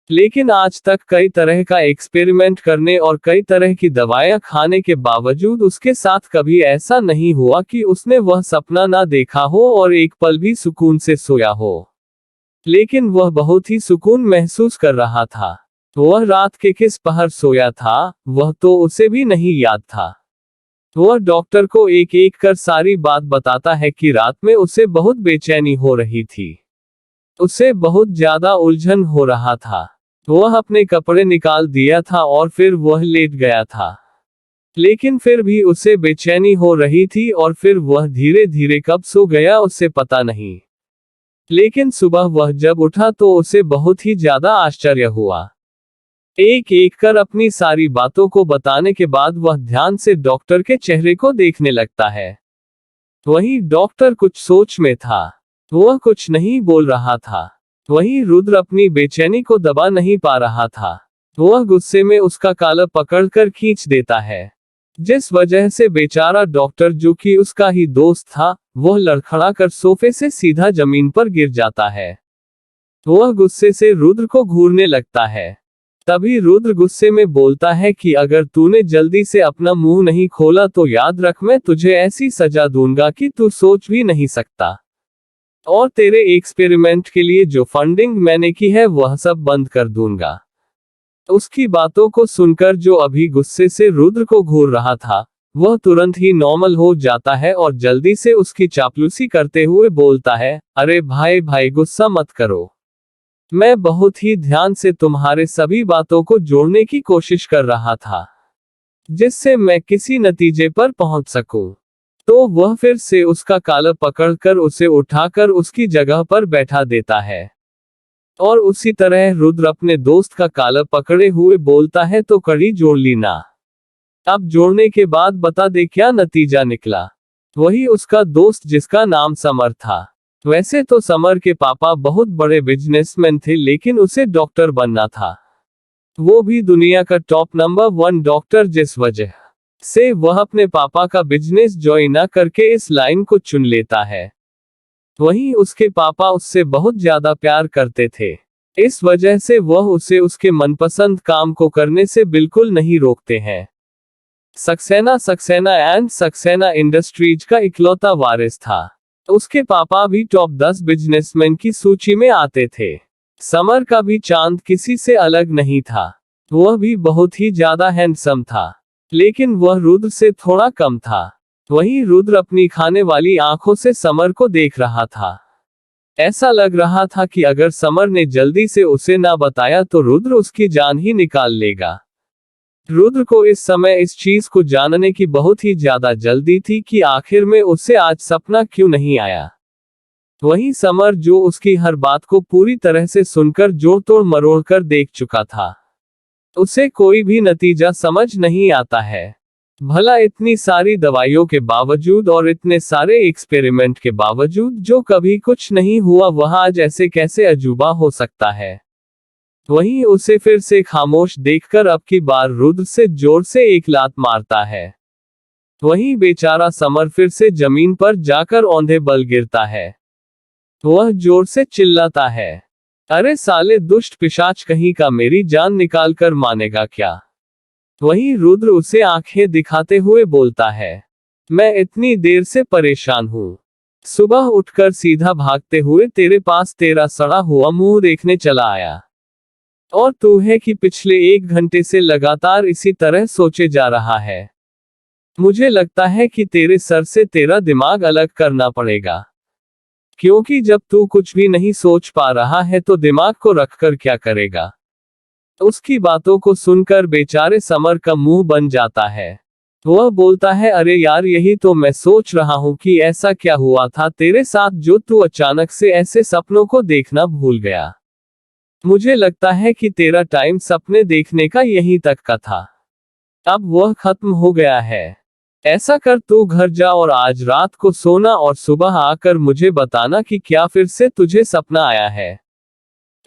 लेकिन आज तक कई तरह का एक्सपेरिमेंट करने और कई तरह की दवाएं खाने के बावजूद उसके साथ कभी ऐसा नहीं हुआ कि उसने वह सपना ना देखा हो और एक पल भी सुकून से सोया हो। लेकिन वह बहुत ही सुकून महसूस कर रहा था। वह रात के किस पहर सोया था, वह तो उसे भी नहीं याद था। वह डॉक्टर को एक एक कर सारी बात बताता है कि रात में उसे बहुत बेचैनी हो रही थी। उसे बहुत ज्यादा उलझन हो रहा था। वह अपने कपड़े निकाल दिया था और फिर वह लेट गया था। लेकिन फिर भी उसे बेचैनी हो रही थी, और फिर वह धीरे धीरे कब सो गया उसे पता नहीं। लेकिन सुबह वह जब उठा तो उसे बहुत ही ज्यादा आश्चर्य हुआ। एक एक कर अपनी सारी बातों को बताने के बाद वह ध्यान से डॉक्टर के चेहरे को देखने लगता है। वहीं डॉक्टर कुछ सोच में था। वह कुछ नहीं बोल रहा था। वहीं रुद्र अपनी बेचैनी को दबा नहीं पा रहा था। वह गुस्से में उसका कॉलर पकड़कर खींच देता है, जिस वजह से बेचारा डॉक्टर जो कि उसका ही दोस्त था, वह लड़खड़ा कर सोफे से सीधा जमीन पर गिर जाता है। वह गुस्से से रुद्र को घूरने लगता है। तभी रुद्र गुस्से में बोलता है कि अगर तूने जल्दी से अपना मुंह नहीं खोला तो याद रख, मैं तुझे ऐसी सजा दूंगा कि तू सोच भी नहीं सकता। और तेरे एक्सपेरिमेंट के लिए जो फंडिंग मैंने की है वह सब बंद कर दूंगा। उसकी बातों को सुनकर जो अभी गुस्से से रुद्र को घूर रहा था, वह तुरंत ही नॉर्मल हो जाता है और जल्दी से उसकी चापलूसी करते हुए बोलता है, अरे भाई भाई गुस्सा मत करो। मैं बहुत ही ध्यान से तुम्हारे सभी बातों को जोड़ने की कोशिश कर रहा था, जिससे मैं किसी नतीजे पर पहुंच सकूं। तो वह फिर से उसका कॉलर पकड़कर उसे उठाकर उसकी जगह पर बैठा देता है। और उसी तरह रुद्र अपने दोस्त का कॉलर पकड़े हुए बोलता है, तो कड़ी जोड़ ली ना। अब जोड़ने के बाद बता दे क्या नतीजा निकला। वही उसका दोस्त जिसका नाम समर था। वैसे तो समर के पापा बहुत बड़े बिजनेसमैन थे, लेकिन उसे डॉक्टर बनना था, वो भी दुनिया का टॉप नंबर 1 डॉक्टर, जिस वजह से वह अपने पापा का बिजनेस ज्वाइन ना करके इस लाइन को चुन लेता है। वहीं उसके पापा उससे बहुत ज्यादा प्यार करते थे, इस वजह से वह उसे उसके मनपसंद काम को करने से बिल्कुल नहीं रोकते हैं। सक्सेना एंड सक्सेना इंडस्ट्रीज का इकलौता वारिस था। उसके पापा भी टॉप 10 बिजनेसमैन की सूची में आते थे। समर का भी चांद किसी से अलग नहीं था। वह भी बहुत ही ज्यादा हैंडसम था, लेकिन वह रुद्र से थोड़ा कम था। वहीं रुद्र अपनी खाने वाली आंखों से समर को देख रहा था। ऐसा लग रहा था कि अगर समर ने जल्दी से उसे ना बताया तो रुद्र उसकी जान ही निकाल लेगा। रुद्र को इस समय इस चीज को जानने की बहुत ही ज्यादा जल्दी थी कि आखिर में उसे आज सपना क्यों नहीं आया। वहीं समर जो उसकी हर बात को पूरी तरह से सुनकर जोड़ तोड़ मरोड़ कर देख चुका था, उसे कोई भी नतीजा समझ नहीं आता है। भला इतनी सारी दवाइयों के बावजूद और इतने सारे एक्सपेरिमेंट के बावजूद जो कभी कुछ नहीं हुआ, वह आज ऐसे कैसे अजूबा हो सकता है। वहीं उसे फिर से खामोश देखकर अब की बार रुद्र से जोर से एक लात मारता है। वहीं बेचारा समर फिर से जमीन पर जाकर औंधे बल गिरता है। वह जोर से चिल्लाता है, अरे साले दुष्ट पिशाच कहीं का, मेरी जान निकाल कर मानेगा क्या? वहीं रुद्र उसे आंखें दिखाते हुए बोलता है, मैं इतनी देर से परेशान हूँ। सुबह उठकर सीधा भागते हुए तेरे पास तेरा सड़ा हुआ मुंह देखने चला आया। और तू है कि पिछले 1 घंटे से लगातार इसी तरह सोचे जा रहा है। मुझे लगता है कि तेरे सर से तेरा दिमाग अलग करना पड़ेगा। क्योंकि जब तू कुछ भी नहीं सोच पा रहा है तो दिमाग को रखकर क्या करेगा? उसकी बातों को सुनकर बेचारे समर का मुंह बन जाता है। वह बोलता है, अरे यार यही तो मैं सोच रहा हूँ कि ऐसा क्या हुआ था तेरे साथ जो तू अचानक से ऐसे सपनों को देखना भूल गया। मुझे लगता है कि तेरा टाइम सपने देखने का यहीं तक का था। अब वह खत्म हो गया है। ऐसा कर तू घर जा और आज रात को सोना और सुबह आकर मुझे बताना कि क्या फिर से तुझे सपना आया है।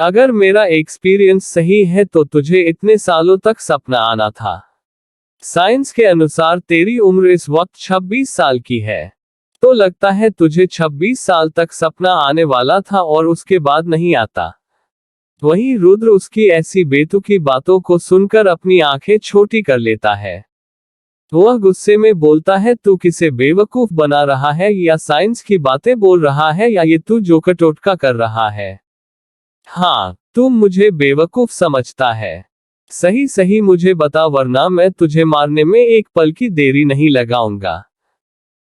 अगर मेरा एक्सपीरियंस सही है तो तुझे इतने सालों तक सपना आना था। साइंस के अनुसार तेरी उम्र इस वक्त 26 साल की है। तो लगता है तुझे 26 साल तक सपना आने वाला था और उसके बाद नहीं आता। वहीं रुद्र उसकी ऐसी बेतुकी बातों को सुनकर अपनी आंखें छोटी कर लेता है। वह गुस्से में बोलता है, तू किसे बेवकूफ बना रहा है या साइंस की बातें बोल रहा है या ये तू जोकर टोटका कर रहा है? हाँ, तुम मुझे बेवकूफ समझता है। सही सही मुझे बता वरना मैं तुझे मारने में एक पल की देरी नहीं लगाऊंगा।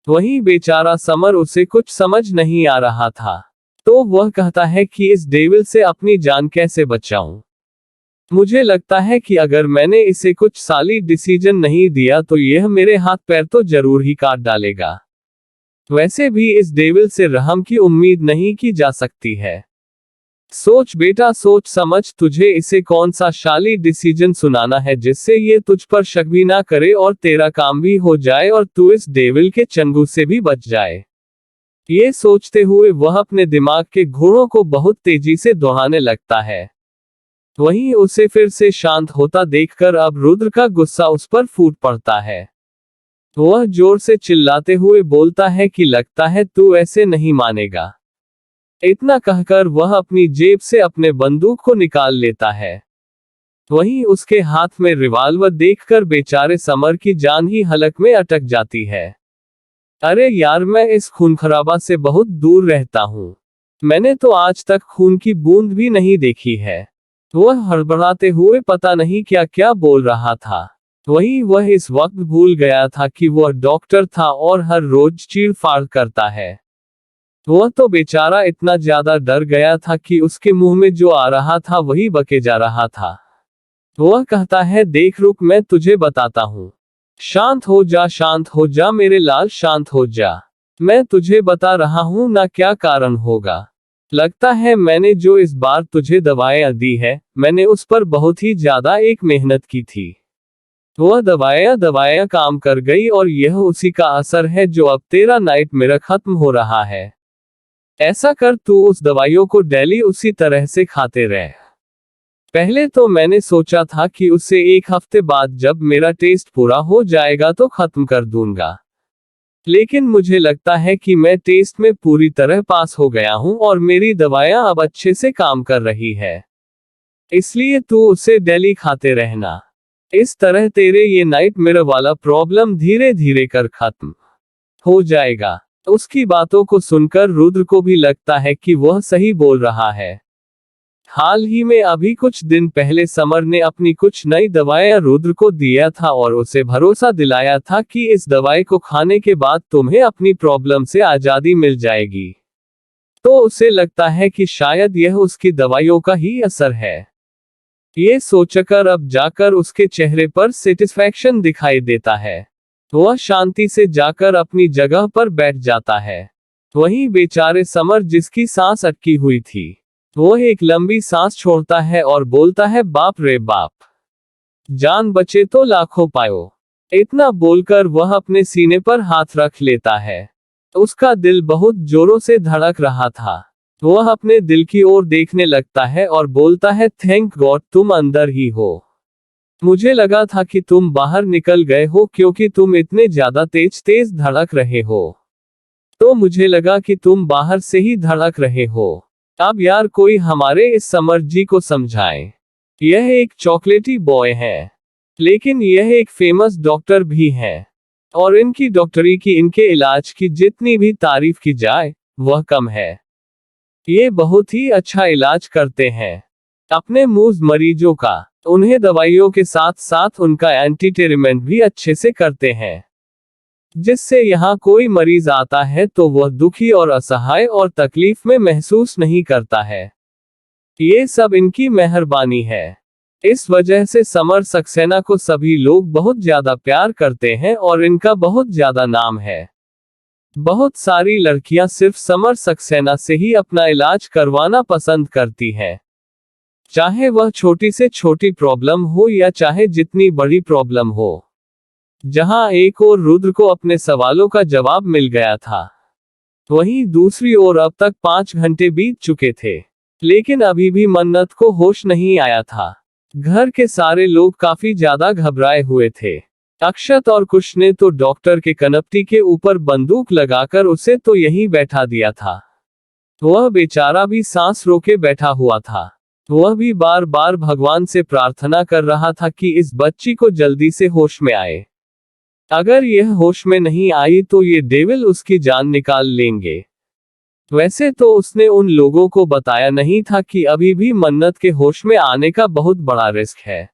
वहीं बेचारा समर उसे कुछ समझ नहीं आ रहा था। तो वह कहता है कि इस डेविल से अपनी जान कैसे बचाऊं? मुझे लगता है कि अगर मैंने इसे कुछ साली डिसीजन नहीं दिया तो यह मेरे हाथ पैर तो जरूर ही काट डालेगा। वैसे भी इस डेविल से रहम की उम्मीद नहीं की जा सकती है। सोच बेटा सोच समझ, तुझे इसे कौन सा शाली डिसीजन सुनाना है जिससे ये तुझ पर शक भी ना करे और तेरा काम भी हो जाए और तू इस डेविल के चंगुल से भी बच जाए। ये सोचते हुए वह अपने दिमाग के घोड़ों को बहुत तेजी से दौड़ाने लगता है। वहीं उसे फिर से शांत होता देखकर अब रुद्र का गुस्सा उस पर फूट पड़ता है। वह जोर से चिल्लाते हुए बोलता है कि लगता है तू ऐसे नहीं मानेगा। इतना कहकर वह अपनी जेब से अपने बंदूक को निकाल लेता है। वहीं उसके हाथ में रिवॉल्वर देखकर बेचारे समर की जान ही हलक में अटक जाती है। अरे यार, मैं इस खून खराबा से बहुत दूर रहता हूँ। मैंने तो आज तक खून की बूंद भी नहीं देखी है। वह हड़बड़ाते हुए पता नहीं क्या क्या बोल रहा था। वहीं वह इस वक्त भूल गया था कि वह डॉक्टर था और हर रोज चीड़-फाड़ करता है। वह तो बेचारा इतना ज्यादा डर गया था कि उसके मुंह में जो आ रहा था वही बके जा रहा था। वह कहता है, देख रुक, मैं तुझे बताता हूँ। शांत हो जा मेरे लाल, शांत हो जा। मैं तुझे बता रहा हूँ ना क्या कारण होगा। लगता है मैंने जो इस बार तुझे दवाएं दी है, मैंने उस पर बहुत ही ज्यादा एक मेहनत की थी। वह दवाएं काम कर गई और यह उसी का असर है जो अब तेरा नाइटमेयर खत्म हो रहा है। ऐसा कर तू उस दवाइयों को डेली उसी तरह से खाते रह। पहले तो मैंने सोचा था कि उसे 1 हफ्ते बाद जब मेरा टेस्ट पूरा हो जाएगा तो खत्म कर दूंगा। लेकिन मुझे लगता है कि मैं टेस्ट में पूरी तरह पास हो गया हूं और मेरी दवाइयां अब अच्छे से काम कर रही है। इसलिए तू उसे डेली खाते रहना। इस तरह तेरे ये नाइटमेयर वाला प्रॉब्लम धीरे धीरे कर खत्म हो जाएगा। उसकी बातों को सुनकर रुद्र को भी लगता है कि वह सही बोल रहा है। हाल ही में अभी कुछ दिन पहले समर ने अपनी कुछ नई दवाएं रुद्र को दिया था और उसे भरोसा दिलाया था कि इस दवाई को खाने के बाद तुम्हें अपनी प्रॉब्लम से आजादी मिल जाएगी। तो उसे लगता है कि शायद यह उसकी दवाइयों का ही असर है। ये सोचकर अब जाकर उसके चेहरे पर सेटिस्फैक्शन दिखाई देता है। वह शांति से जाकर अपनी जगह पर बैठ जाता है। वहीं बेचारे समर, जिसकी सांस अटकी हुई थी, वह एक लंबी सांस छोड़ता है और बोलता है, बाप रे बाप, जान बचे तो लाखों पायो। इतना बोलकर वह अपने सीने पर हाथ रख लेता है। उसका दिल बहुत जोरों से धड़क रहा था। वह अपने दिल की ओर देखने लगता है और बोलता है, थैंक गॉड तुम अंदर ही हो। मुझे लगा था कि तुम बाहर निकल गए हो क्योंकि तुम इतने ज्यादा तेज तेज धड़क रहे हो। तो मुझे लगा कि तुम बाहर से ही धड़क रहे हो। अब यार कोई हमारे इस समर जी को समझाए। यह एक चॉकलेटी बॉय है, लेकिन यह एक फेमस डॉक्टर भी है, और इनकी डॉक्टरी की, इनके इलाज की जितनी भी तारीफ की जाए वह कम है। ये बहुत ही अच्छा इलाज करते हैं अपने मूज मरीजों का। उन्हें दवाइयों के साथ साथ उनका एंटीटेरिमेंट भी अच्छे से करते हैं, जिससे यहाँ कोई मरीज आता है तो वह दुखी और असहाय और तकलीफ में महसूस नहीं करता है। ये सब इनकी मेहरबानी है। इस वजह से समर सक्सेना को सभी लोग बहुत ज्यादा प्यार करते हैं और इनका बहुत ज्यादा नाम है। बहुत सारी लड़कियां सिर्फ समर सक्सेना से ही अपना इलाज करवाना पसंद करती हैं, चाहे वह छोटी से छोटी प्रॉब्लम हो या चाहे जितनी बड़ी प्रॉब्लम हो। जहां एक ओर रुद्र को अपने सवालों का जवाब मिल गया था, वहीं दूसरी ओर अब तक 5 घंटे बीत चुके थे, लेकिन अभी भी मन्नत को होश नहीं आया था। घर के सारे लोग काफी ज्यादा घबराए हुए थे। अक्षत और कुश ने तो डॉक्टर के कनपटी के ऊपर बंदूक लगाकर उसे तो यहीं बैठा दिया था। वह बेचारा भी सांस रोके बैठा हुआ था। वह भी बार बार भगवान से प्रार्थना कर रहा था कि इस बच्ची को जल्दी से होश में आए। अगर यह होश में नहीं आई तो ये डेविल उसकी जान निकाल लेंगे। वैसे तो उसने उन लोगों को बताया नहीं था कि अभी भी मन्नत के होश में आने का बहुत बड़ा रिस्क है,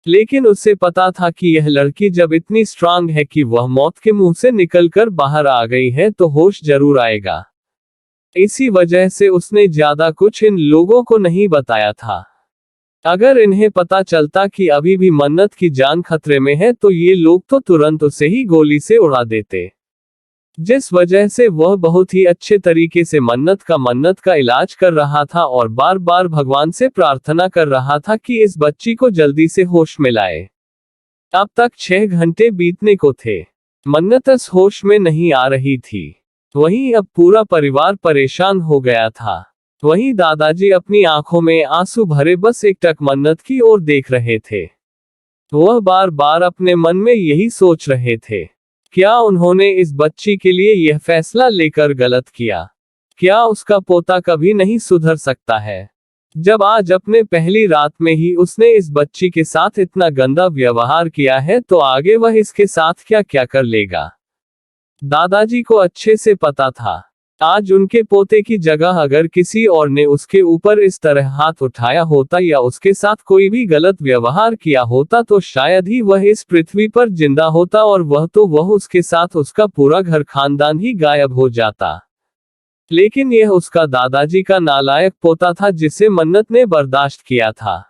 लेकिन उसे पता था कि यह लड़की जब इतनी स्ट्रांग है कि वह मौत के मुंह से निकलकर बाहर आ गई है तो होश जरूर आएगा। इसी वजह से उसने ज्यादा कुछ इन लोगों को नहीं बताया था। अगर इन्हें पता चलता कि अभी भी मन्नत की जान खतरे में है तो ये लोग तो तुरंत उसे ही गोली से उड़ा देते। जिस वजह से वह बहुत ही अच्छे तरीके से मन्नत का इलाज कर रहा था और बार बार भगवान से प्रार्थना कर रहा था कि इस बच्ची को जल्दी से होश में लाए। अब तक 6 घंटे बीतने को थे। मन्नत होश में नहीं आ रही थी। वहीं अब पूरा परिवार परेशान हो गया था। वहीं दादाजी अपनी आंखों में आंसू भरे बस एकटक मन्नत की ओर देख रहे थे। वह बार बार अपने मन में यही सोच रहे थे, क्या उन्होंने इस बच्ची के लिए यह फैसला लेकर गलत किया? क्या उसका पोता कभी नहीं सुधर सकता है? जब आज अपने पहली रात में ही उसने इस बच्ची के साथ इतना गंदा व्यवहार किया है तो आगे वह इसके साथ क्या क्या कर लेगा। दादाजी को अच्छे से पता था, आज उनके पोते की जगह अगर किसी और ने उसके ऊपर इस तरह हाथ उठाया होता या उसके साथ कोई भी गलत व्यवहार किया होता तो शायद ही वह इस पृथ्वी पर जिंदा होता, और वह उसके साथ उसका पूरा घर खानदान ही गायब हो जाता। लेकिन यह उसका दादाजी का नालायक पोता था जिसे मन्नत ने बर्दाश्त किया था,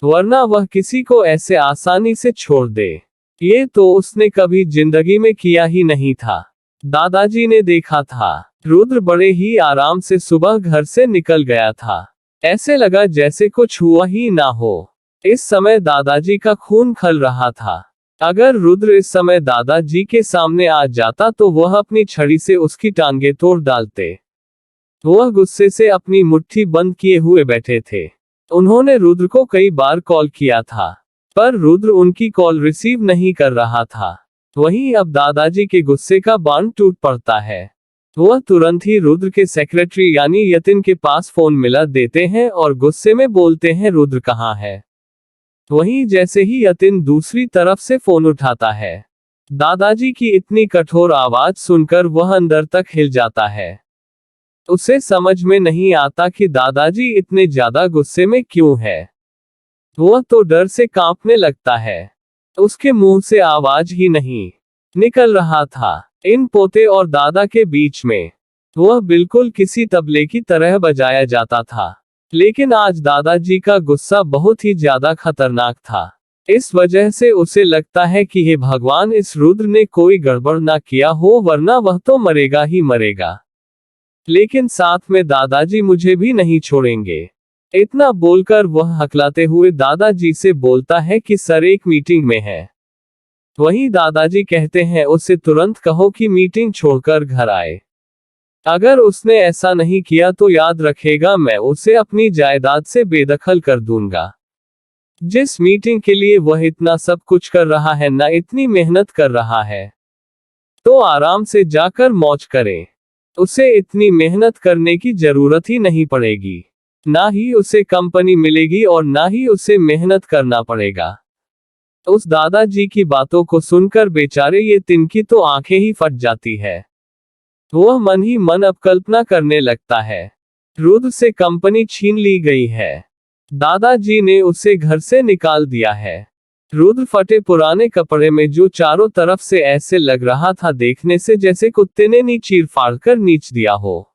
वरना वह किसी को ऐसे आसानी से छोड़ दे, ये तो उसने कभी जिंदगी में किया ही नहीं था। दादाजी ने देखा था, रुद्र बड़े ही आराम से सुबह घर से निकल गया था। ऐसे लगा जैसे कुछ हुआ ही ना हो। इस समय दादाजी का खून खल रहा था। अगर रुद्र इस समय दादाजी के सामने आ जाता तो वह अपनी छड़ी से उसकी टांगे तोड़ डालते। वह गुस्से से अपनी मुट्ठी बंद किए हुए बैठे थे। उन्होंने रुद्र को कई बार कॉल किया था, पर रुद्र उनकी कॉल रिसीव नहीं कर रहा था। वहीं अब दादाजी के गुस्से का बांध टूट पड़ता है। वह तुरंत ही रुद्र के सेक्रेटरी यानी यतिन के पास फोन मिला देते हैं और गुस्से में बोलते हैं, रुद्र कहाँ है? वहीं जैसे ही यतिन दूसरी तरफ से फोन उठाता है, दादाजी की इतनी कठोर आवाज सुनकर वह अंदर तक हिल जाता है। उसे समझ में नहीं आता कि दादाजी इतने ज्यादा गुस्से में क्यों है। वह तो डर से कांपने लगता है। उसके मुंह से आवाज ही नहीं निकल रहा था। इन पोते और दादा के बीच में वह बिल्कुल किसी तबले की तरह बजाया जाता था। लेकिन आज दादाजी का गुस्सा बहुत ही ज्यादा खतरनाक था। इस वजह से उसे लगता है कि हे भगवान, इस रुद्र ने कोई गड़बड़ ना किया हो, वरना वह तो मरेगा ही मरेगा। लेकिन साथ में दादाजी मुझे भी नहीं छोड़ेंगे। इतना बोलकर वह हकलाते हुए दादाजी से बोलता है कि सर एक मीटिंग में है। वहीं दादाजी कहते हैं उसे तुरंत कहो कि मीटिंग छोड़कर घर आए। अगर उसने ऐसा नहीं किया तो याद रखेगा मैं उसे अपनी जायदाद से बेदखल कर दूंगा। जिस मीटिंग के लिए वह इतना सब कुछ कर रहा है, ना इतनी मेहनत कर रहा है, तो आराम से जाकर मौज करे। उसे इतनी मेहनत करने की जरूरत ही नहीं पड़ेगी। ना ही उसे कंपनी मिलेगी और ना ही उसे मेहनत करना पड़ेगा। उस दादाजी की बातों को सुनकर बेचारे ये तिनकी तो आंखें ही फट जाती है। वह मन ही मन अब कल्पना करने लगता है, रुद्र से कंपनी छीन ली गई है। दादाजी ने उसे घर से निकाल दिया है। रुद्र फटे पुराने कपड़े में जो चारों तरफ से ऐसे लग रहा था देखने से जैसे कुत्ते ने चीर फाड़ कर नीच दिया हो।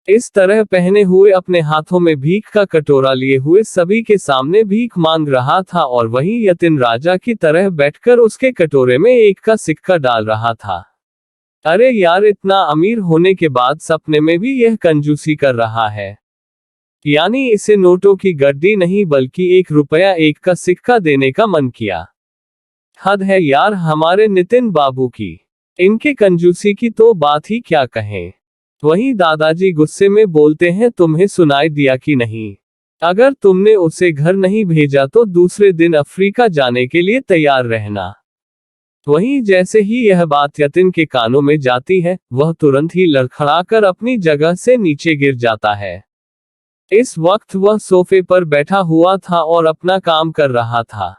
इस तरह पहने हुए अपने हाथों में भीख का कटोरा लिए हुए सभी के सामने भीख मांग रहा था और वहीं यतिन राजा की तरह बैठकर उसके कटोरे में एक का सिक्का डाल रहा था। अरे यार, इतना अमीर होने के बाद सपने में भी यह कंजूसी कर रहा है। यानी इसे नोटों की गड्डी नहीं बल्कि 1 रुपया 1 का सिक्का देने का मन किया। हद है यार हमारे नितिन बाबू की। इनके कंजूसी की तो बात ही क्या कहें। वहीं दादाजी गुस्से में बोलते हैं, तुम्हें सुनाई दिया कि नहीं? अगर तुमने उसे घर नहीं भेजा तो दूसरे दिन अफ्रीका जाने के लिए तैयार रहना। वहीं जैसे ही यह बात यतिन के कानों में जाती है, वह तुरंत ही लड़खड़ाकर अपनी जगह से नीचे गिर जाता है। इस वक्त वह सोफे पर बैठा हुआ था और अपना काम कर रहा था।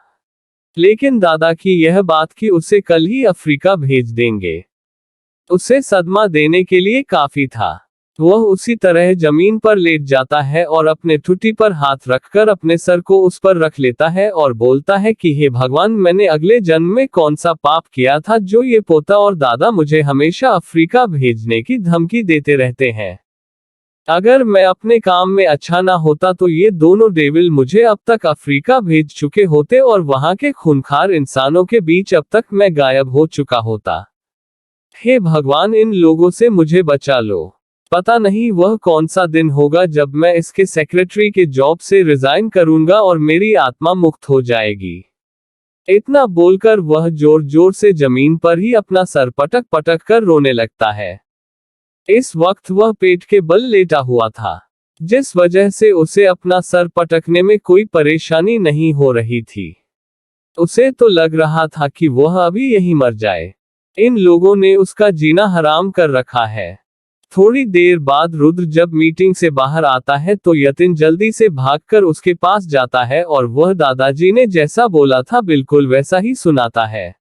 लेकिन दादा की यह बात कि उसे कल ही अफ्रीका भेज देंगे, उसे सदमा देने के लिए काफी था। वह उसी तरह जमीन पर लेट जाता है और अपने ठुड्डी पर हाथ रखकर अपने सर को उस पर रख लेता है और बोलता है कि हे भगवान, मैंने अगले जन्म में कौन सा पाप किया था जो ये पोता और दादा मुझे हमेशा अफ्रीका भेजने की धमकी देते रहते हैं। अगर मैं अपने काम में अच्छा ना होता तो ये दोनों डेविल मुझे अब तक अफ्रीका भेज चुके होते और वहां के खूंखार इंसानों के बीच अब तक मैं गायब हो चुका होता। हे भगवान, इन लोगों से मुझे बचा लो। पता नहीं वह कौन सा दिन होगा जब मैं इसके सेक्रेटरी के जॉब से रिजाइन करूंगा और मेरी आत्मा मुक्त हो जाएगी। इतना बोलकर वह जोर जोर से जमीन पर ही अपना सर पटक पटक कर रोने लगता है। इस वक्त वह पेट के बल लेटा हुआ था, जिस वजह से उसे अपना सर पटकने में कोई परेशानी नहीं हो रही थी। उसे तो लग रहा था कि वह अभी यहीं मर जाए। इन लोगों ने उसका जीना हराम कर रखा है। थोड़ी देर बाद रुद्र जब मीटिंग से बाहर आता है तो यतिन जल्दी से भागकर उसके पास जाता है और वह दादाजी ने जैसा बोला था बिल्कुल वैसा ही सुनाता है।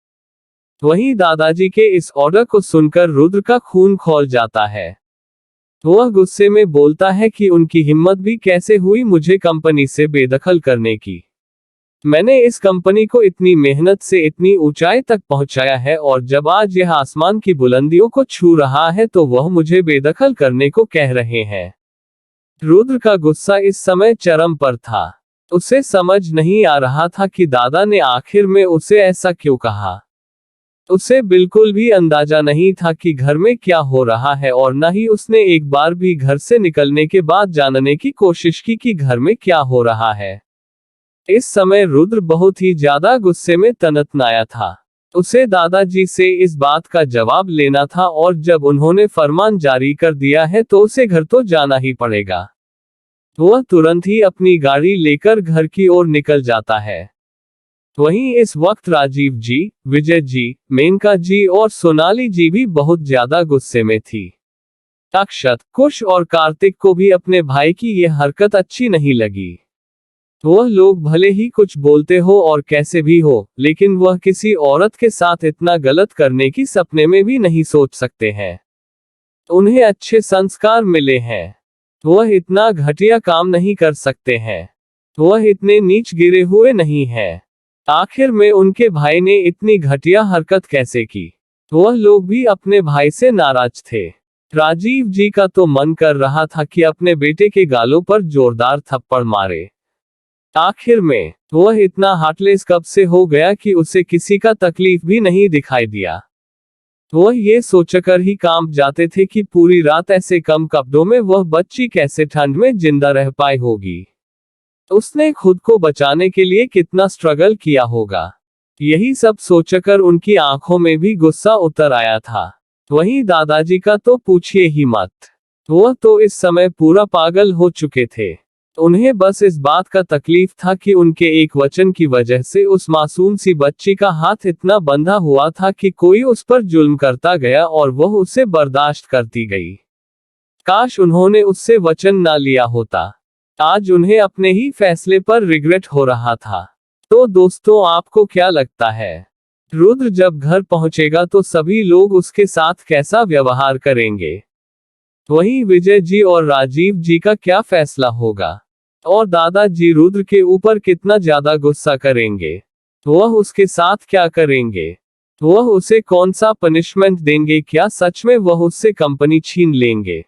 वहीं दादाजी के इस ऑर्डर को सुनकर रुद्र का खून खौल जाता है। वह गुस्से में बोलता है कि उनकी हिम्मत भी कैसे हुई मुझे कंपनी से बेदखल करने की। मैंने इस कंपनी को इतनी मेहनत से इतनी ऊंचाई तक पहुंचाया है और जब आज यह आसमान की बुलंदियों को छू रहा है तो वह मुझे बेदखल करने को कह रहे हैं। रुद्र का गुस्सा इस समय चरम पर था। उसे समझ नहीं आ रहा था कि दादा ने आखिर में उसे ऐसा क्यों कहा। उसे बिल्कुल भी अंदाजा नहीं था कि घर में क्या हो रहा है और न ही उसने एक बार भी घर से निकलने के बाद जानने की कोशिश की कि घर में क्या हो रहा है। इस समय रुद्र बहुत ही ज्यादा गुस्से में तनतनाया था। उसे दादाजी से इस बात का जवाब लेना था और जब उन्होंने फरमान जारी कर दिया है तो उसे घर तो जाना ही पड़ेगा। वह तुरंत ही अपनी गाड़ी लेकर घर की ओर निकल जाता है। वहीं इस वक्त राजीव जी, विजय जी, मेनका जी और सोनाली जी भी बहुत ज्यादा गुस्से में थी। अक्षत, कुश और कार्तिक को भी अपने भाई की यह हरकत अच्छी नहीं लगी। वह लोग भले ही कुछ बोलते हो और कैसे भी हो, लेकिन वह किसी औरत के साथ इतना गलत करने की सपने में भी नहीं सोच सकते हैं। उन्हें अच्छे संस्कार मिले हैं, वह इतना घटिया काम नहीं कर सकते हैं। वह इतने नीच गिरे हुए नहीं हैं। आखिर में उनके भाई ने इतनी घटिया हरकत कैसे की? वह लोग भी अपने भाई से नाराज थे। राजीव जी का तो मन कर रहा था कि अपने बेटे के गालों पर जोरदार थप्पड़ मारे। आखिर में वह इतना हार्टलेस कब से हो गया कि उसे किसी का तकलीफ भी नहीं दिखाई दिया। वह ये सोचकर ही कांप जाते थे कि पूरी रात ऐसे कम कपड़ों में वह बच्ची कैसे ठंड में जिंदा रह पाई होगी। उसने खुद को बचाने के लिए कितना स्ट्रगल किया होगा। यही सब सोचकर उनकी आंखों में भी गुस्सा उतर आया था। वहीं दादाजी का तो पूछिए ही मत। वह तो इस समय पूरा पागल हो चुके थे। उन्हें बस इस बात का तकलीफ था कि उनके एक वचन की वजह से उस मासूम सी बच्ची का हाथ इतना बंधा हुआ था कि कोई उस पर जुल्म करता गया और वह उसे बर्दाश्त करती गई। काश उन्होंने उससे वचन ना लिया होता। आज उन्हें अपने ही फैसले पर रिग्रेट हो रहा था। तो दोस्तों, आपको क्या लगता है, रुद्र जब घर पहुंचेगा तो सभी लोग उसके साथ कैसा व्यवहार करेंगे? वहीं विजय जी और राजीव जी का क्या फैसला होगा? और दादाजी रुद्र के ऊपर कितना ज्यादा गुस्सा करेंगे? वह उसके साथ क्या करेंगे? वह उसे कौन सा पनिशमेंट देंगे? क्या सच में वह उससे कंपनी छीन लेंगे,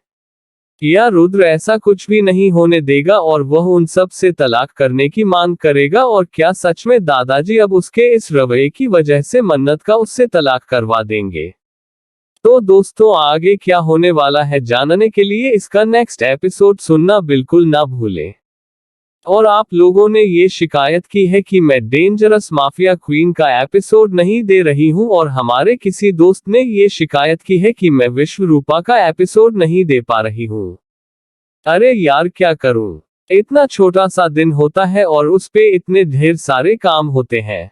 या रुद्र ऐसा कुछ भी नहीं होने देगा और वह उन सब से तलाक करने की मांग करेगा? और क्या सच में दादाजी अब उसके इस रवैये की वजह से मन्नत का उससे तलाक करवा देंगे? तो दोस्तों, आगे क्या होने वाला है जानने के लिए इसका नेक्स्ट एपिसोड सुनना बिल्कुल ना भूलें। और आप लोगों ने ये शिकायत की है कि मैं डेंजरस माफिया क्वीन का एपिसोड नहीं दे रही हूं, और हमारे किसी दोस्त ने ये शिकायत की है कि मैं विश्व रूपा का एपिसोड नहीं दे पा रही हूं। अरे यार, क्या करूं, इतना छोटा सा दिन होता है और उस पे इतने ढेर सारे काम होते हैं।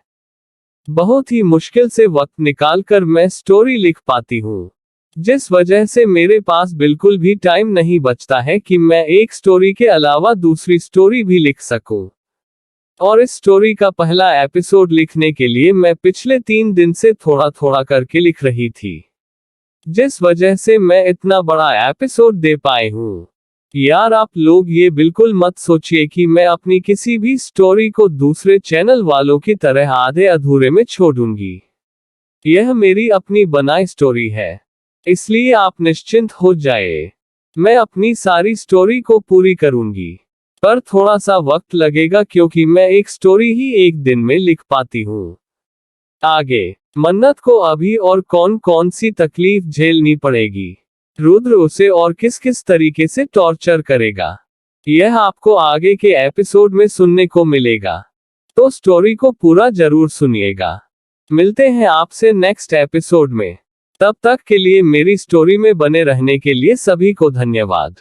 बहुत ही मुश्किल से वक्त निकालकर मैं स्टोरी लिख पाती हूँ, जिस वजह से मेरे पास बिल्कुल भी टाइम नहीं बचता है कि मैं एक स्टोरी के अलावा दूसरी स्टोरी भी लिख सकूं। और इस स्टोरी का पहला एपिसोड लिखने के लिए मैं पिछले 3 दिन से थोड़ा थोड़ा करके लिख रही थी, जिस वजह से मैं इतना बड़ा एपिसोड दे पाई हूँ। यार, आप लोग ये बिल्कुल मत सोचिए कि मैं अपनी किसी भी स्टोरी को दूसरे चैनल वालों की तरह आधे अधूरे में छोड़ूंगी। यह मेरी अपनी बनाई स्टोरी है, इसलिए आप निश्चिंत हो जाए। मैं अपनी सारी स्टोरी को पूरी करूंगी, पर थोड़ा सा वक्त लगेगा क्योंकि मैं एक स्टोरी ही एक दिन में लिख पाती हूँ। आगे मन्नत को अभी और कौन कौन सी तकलीफ झेलनी पड़ेगी, रुद्र उसे और किस किस तरीके से टॉर्चर करेगा, यह आपको आगे के एपिसोड में सुनने को मिलेगा। तो स्टोरी को पूरा जरूर सुनिएगा। मिलते हैं आपसे नेक्स्ट एपिसोड में। तब तक के लिए मेरी स्टोरी में बने रहने के लिए सभी को धन्यवाद।